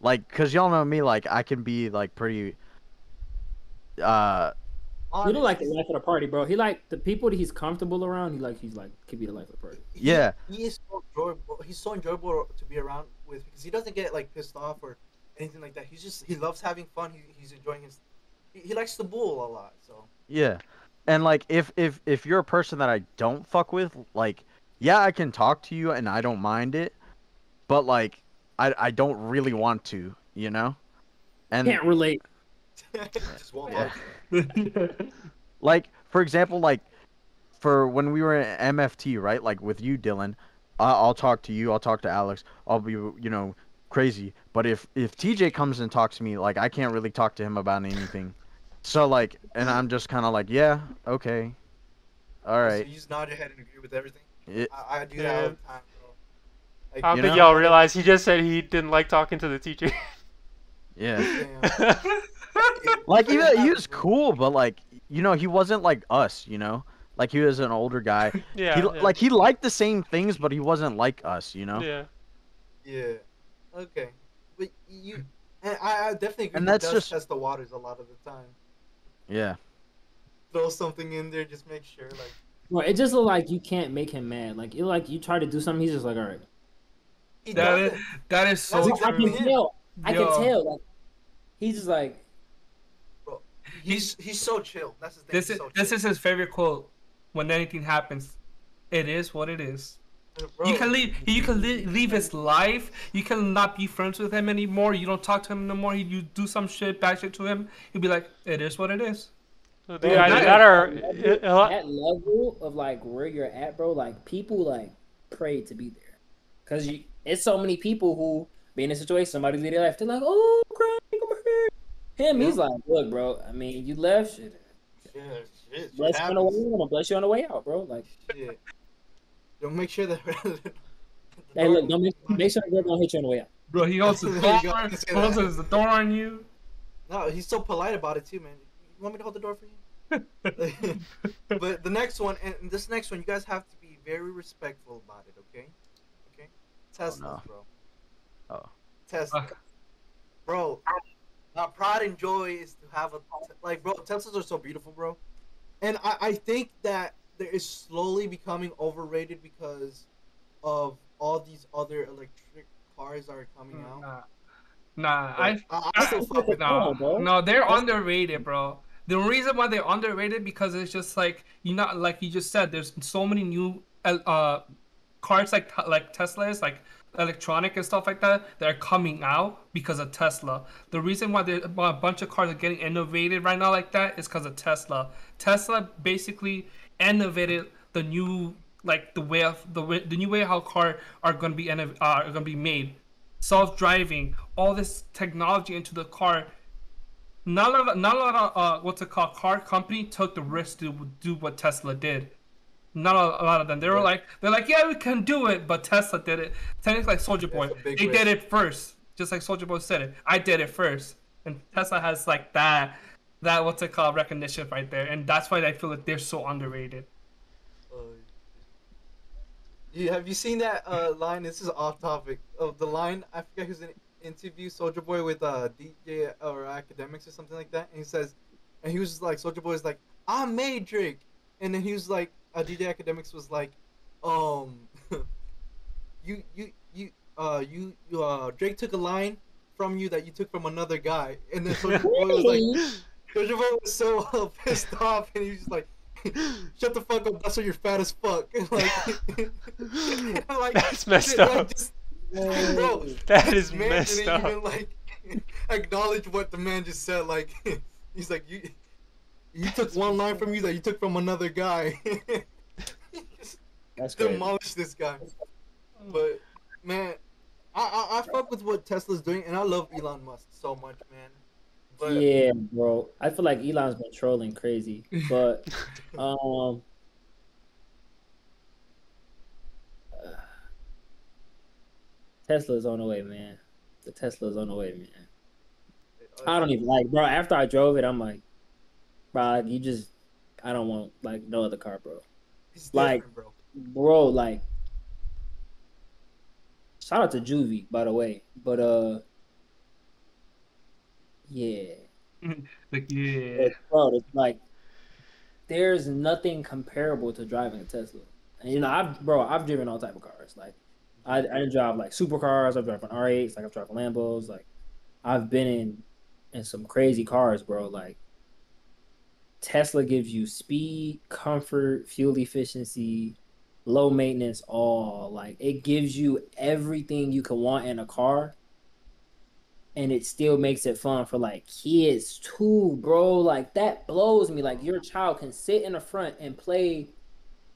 Like, cause y'all know me, like I can be like pretty. you don't like the life of the party, bro. He like the people that he's comfortable around. He's like could be the life of the party. Yeah. He is so enjoyable. He's so enjoyable to be around with because he doesn't get like pissed off or anything like that. He loves having fun. He's enjoying his. He likes to bull a lot. So. Yeah, and like if you're a person that I don't fuck with, like yeah, I can talk to you and I don't mind it, but like I don't really want to, And Can't relate. Just won't Yeah. like like for example, like for when we were in MFT, right? Like with you, Dylan, I'll talk to you, I'll talk to Alex, I'll be crazy. But if TJ comes and talks to me, like I can't really talk to him about anything. So like, and I'm just kind of like, yeah, okay, all So right. you just nod your head and agree with everything. It, I do that all the time, bro. Like, I don't You think know? y'all realize he just said he didn't like talking to the teacher. yeah. damn. Like he was cool, but like he wasn't like us, Like he was an older guy. Yeah, yeah. Like he liked the same things, but he wasn't like us, Yeah. Yeah. Okay. But and I definitely agree. And He that's does just- test the waters a lot of the time. Yeah. Throw something in there, just make sure. Like. Bro, it just look like you can't make him mad. Like you try to do something, he's just like, all right. He That doesn't. that is so That's I exactly can him. tell. I can Yo. tell. Like he's just like, Bro, he's so chill. That's the thing. This He's is so this chill. is his favorite quote. When anything happens, it is what it is. Bro, You can leave his life. You can not be friends with him anymore. You don't talk to him no more. You do some bad shit to him. He'll be like, "It is what it is." So bro, dude, either that- that or that level of like where you're at, bro. Like people like pray to be there, cause it's so many people who be in a situation. Somebody leave their life. They're like, oh, crying, come here. Him, he's like, look, bro. I mean, you left. Shit. yeah, shit. Bless you on the way in. I'm gonna bless you on the way out, bro. Like, Shit. Don't make sure that. hey, look, don't make sure the girl don't hit you on the way out. Bro, he holds the There you go. door. I can say Closes the door on you. No, he's so polite about it too, man. You want me to hold the door for you? But the next one, and this next one, you guys have to be very respectful about it, okay? Okay? Teslas, no. bro. Oh. Tesla. Bro, my pride and joy is to have bro, Teslas are so beautiful, bro. And I think that there is slowly becoming overrated because of all these other electric cars that are coming out. Nah. I still fuck with No, bro. No, they're underrated, bro. The reason why they're underrated because it's just like like you just said, there's so many new cars like Teslas, like electronic and stuff like that are coming out because of Tesla. The reason why a bunch of cars are getting innovated right now like that is because of Tesla. Tesla basically innovated the new the new way how car are gonna be made. self-driving, all this technology into the car. Not a lot of what's it called, car company took the risk to do what Tesla did. Not a lot of them. They're like, yeah, we can do it, but Tesla did it. Technically, like Soldier Boy, they did it first. Just like Soldier Boy said it, I did it first, and Tesla has like that what's it called, recognition right there, and that's why I feel like they're so underrated. Have you seen that line? This is off topic. Of the line, I forget who's in interview Soldier Boy with DJ or Academics or something like that, and he says, and he was like, Soldier Boy is like, I made Drake, and then he was like, DJ Academics was like, Drake took a line from you that you took from another guy, and then Soldier Boy was like, Soldier Boy was so pissed off, and he was just like, shut the fuck up, that's why you're fat as fuck. Like, that's messed up. Like, just, bro, that is messed up. Even like acknowledge what the man just said. Like, he's like, you took one line from you that you took from another guy. That's demolish this guy. But man, I fuck with what Tesla's doing, and I love Elon Musk so much, man. But, yeah, bro. I feel like Elon's been trolling crazy, but Tesla's on the way, man. The Tesla's on the way, man. I don't even like, bro. After I drove it, I'm like, bro, I don't want like no other car, bro. It's like, bro, like, shout out to Juvie, by the way, but yeah. Like, yeah. Bro, it's like, there's nothing comparable to driving a Tesla. And, you know, I've driven all type of cars. Like, I drive, like, supercars. I've driven R8s. Like, I've driven Lambos. Like, I've been in some crazy cars, bro. Like, Tesla gives you speed, comfort, fuel efficiency, low maintenance, all. Like, it gives you everything you could want in a car. And it still makes it fun for like kids too, bro. Like that blows me. Like your child can sit in the front and play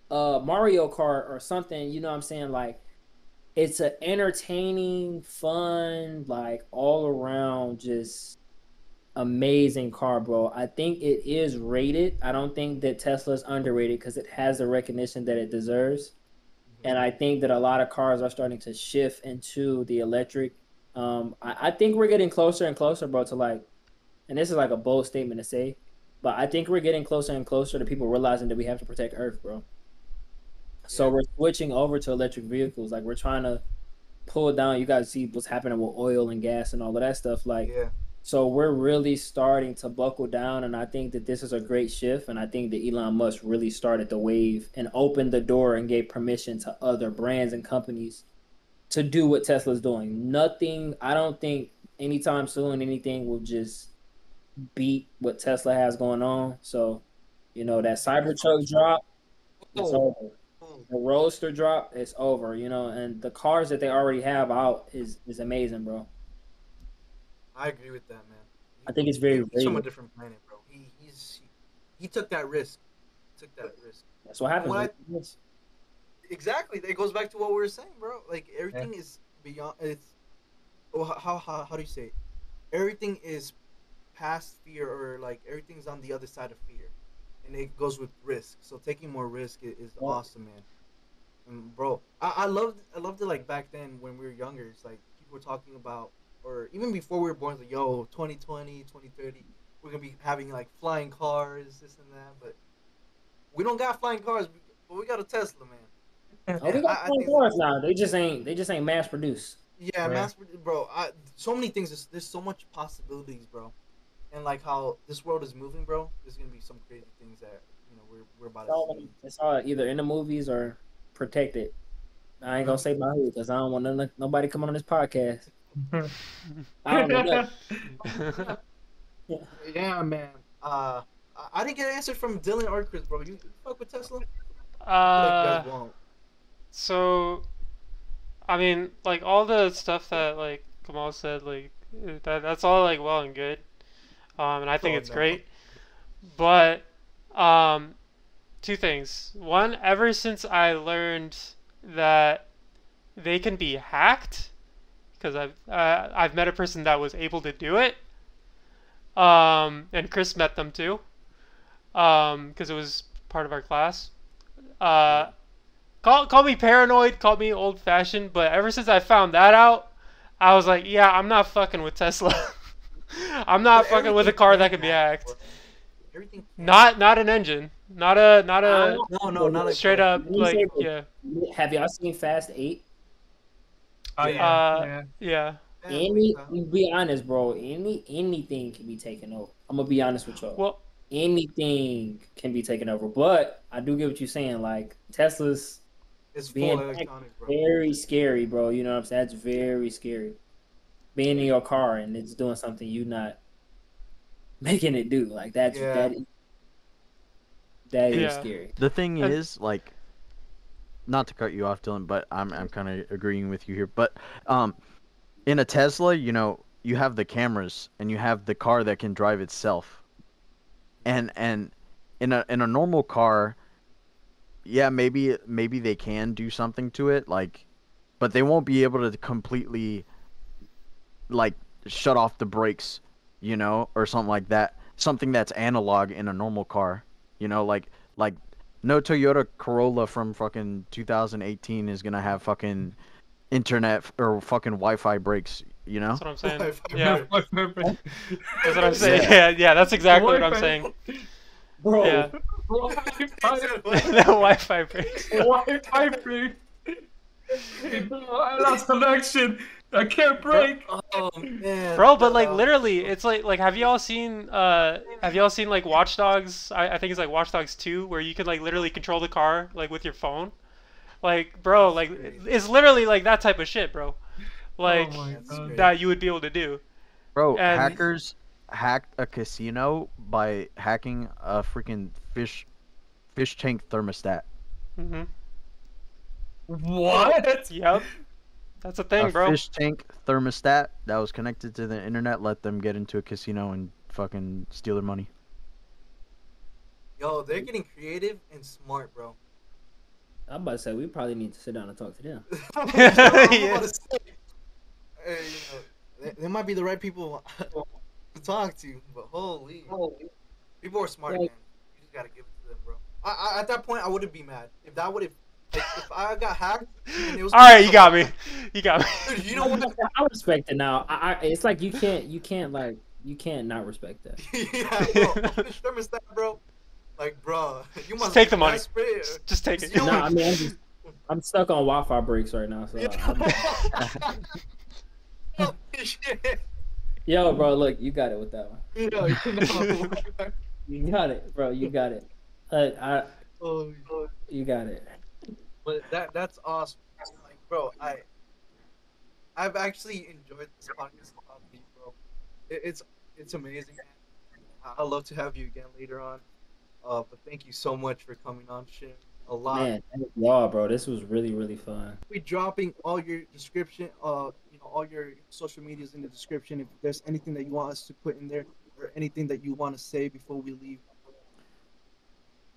Mario Kart or something, you know what I'm saying? Like it's an entertaining, fun, like all around just amazing car, bro. I think it is rated. I don't think that Tesla's underrated because it has the recognition that it deserves. And I think that a lot of cars are starting to shift into the electric. I think we're getting closer and closer, bro, to like, and this is like a bold statement to say, but I think we're getting closer and closer to people realizing that we have to protect Earth, bro. So we're switching over to electric vehicles. Like we're trying to pull down. You guys see what's happening with oil and gas and all of that stuff. Like, so we're really starting to buckle down, and I think that this is a great shift. And I think that Elon Musk really started the wave and opened the door and gave permission to other brands and companies to do what Tesla's doing. Nothing, I don't think anytime soon anything will just beat what Tesla has going on. So, you know, that Cybertruck drop, it's over. The Roadster drop, it's over, you know, and the cars that they already have out is amazing, bro. I agree with that, man. I think it's very He's from a different planet, bro. He took that risk. That's what happens. Exactly. It goes back to what we were saying, bro. Like everything is beyond. It's how do you say it? Everything is past fear, or like everything's on the other side of fear, and it goes with risk. So taking more risk is awesome, man. And bro, I loved it. Like back then when we were younger, it's like people were talking about, or even before we were born, like 2020, 2030, we're gonna be having like flying cars, this and that. But we don't got flying cars, but we got a Tesla, man. Oh, we got cars now. They just ain't mass produced. Yeah, mass produced, bro. So many things. There's so much possibilities, bro. And like how this world is moving, bro. There's gonna be some crazy things that we're about to see. It's all either in the movies or protected. I ain't gonna say my who because I don't want nobody coming on this podcast. I don't know that. Yeah, man. I didn't get an answer from Dylan or Chris, bro. You fuck with Tesla? So, I mean, like all the stuff that like Khamal said, like that's all like well and good, and I think it's great. But two things. One, ever since I learned that they can be hacked, because I've met a person that was able to do it. And Chris met them too, because it was part of our class. Call me paranoid, call me old-fashioned, but ever since I found that out, I was like, yeah, I'm not fucking with Tesla. I'm not fucking with a car that can be hacked. Everything. Not an engine. Not a No, not straight up Let me like say, yeah. Have y'all seen Fast 8? Oh yeah. Yeah. Be honest, bro. Anything can be taken over. I'm gonna be honest with y'all. Well, Anything can be taken over, but I do get what you're saying. Like Tesla's It's being full electronic, bro. very scary, bro. You know what I'm saying? That's very scary. Being in your car and it's doing something you not making it do. Like that is scary. The thing is, like, not to cut you off, Dylan, but I'm kind of agreeing with you here. But in a Tesla, you know, you have the cameras and you have the car that can drive itself. And in a normal car, yeah, maybe they can do something to it, like, but they won't be able to completely like shut off the brakes, you know, or something like that. Something that's analog in a normal car, you know, like no Toyota Corolla from fucking 2018 is gonna have fucking internet or fucking Wi-Fi brakes, you know. that's what I'm saying. Wi-Fi Yeah, break. that's what I'm saying. Yeah, that's exactly what I'm saying. Bro, Yeah, the Wi-Fi breaks. Wi-Fi break. I lost connection. I can't break. Oh man, Bro, but like literally, it's like have y'all seen like Watch Dogs? I think it's like Watch Dogs 2, where you can like literally control the car like with your phone. Like, bro, like it's literally like that type of shit, bro. Like that you would be able to do. Bro, And- hackers hacked a casino by hacking a freaking fish tank thermostat. Mm-hmm. What? Yep. That's a thing, A bro. fish tank thermostat that was connected to the internet let them get into a casino and fucking steal their money. Yo, they're getting creative and smart, bro. I'm about to say we probably need to sit down and talk to them. I'm Yeah. about to say, hey, you know, they might be the right people to talk to, but holy, people are smart, man. You just gotta give it to them, bro. I at that point, I wouldn't be mad if that would have. If I got hacked, and it was All right, you got me. You got me. Dude, you know what? I respect it now. It's like you can't not respect that. Yeah, bro. Fish thermostat, bro. Like, bro, you must take the money. spray it. Just take it. You know No, I mean I'm stuck on Wi-Fi breaks right now. So Oh, shit. yo, bro, look, you got it with that one. You know. You got it, bro. You got it. Oh, You got it. but that's awesome. Like, bro, I've actually enjoyed this podcast a lot, bro. It's amazing. I'd love to have you again later on. But thank you so much for coming on, sharing a lot. Man, thank y'all, bro. This was really, really fun. We're dropping all your description, all your social medias in the description. If there's anything that you want us to put in there, or anything that you want to say before we leave.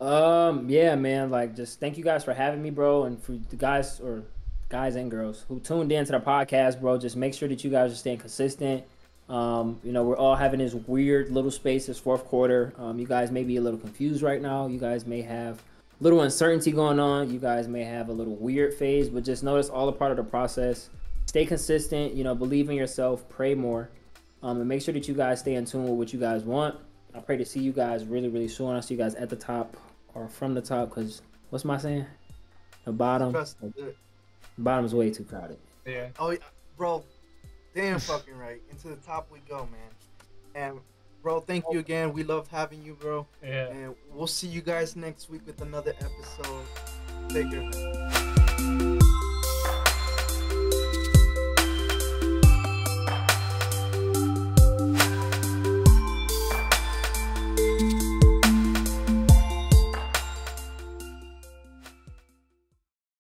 Yeah, man. Like, just thank you guys for having me, bro, and for the guys and girls who tuned in to the podcast, bro. Just make sure that you guys are staying consistent. You know, we're all having this weird little space this fourth quarter. You guys may be a little confused right now. You guys may have a little uncertainty going on. You guys may have a little weird phase, but just know it's all a part of the process. Stay consistent. You know, believe in yourself. Pray more. And make sure that you guys stay in tune with what you guys want. I pray to see you guys really, really soon. I see you guys at the top or from the top, because what's my saying? The bottom. The bottom is way too crowded. Yeah. Oh, bro, damn fucking right. Into the top we go, man. And bro, thank you again. We loved having you, bro. Yeah. And we'll see you guys next week with another episode. Take care.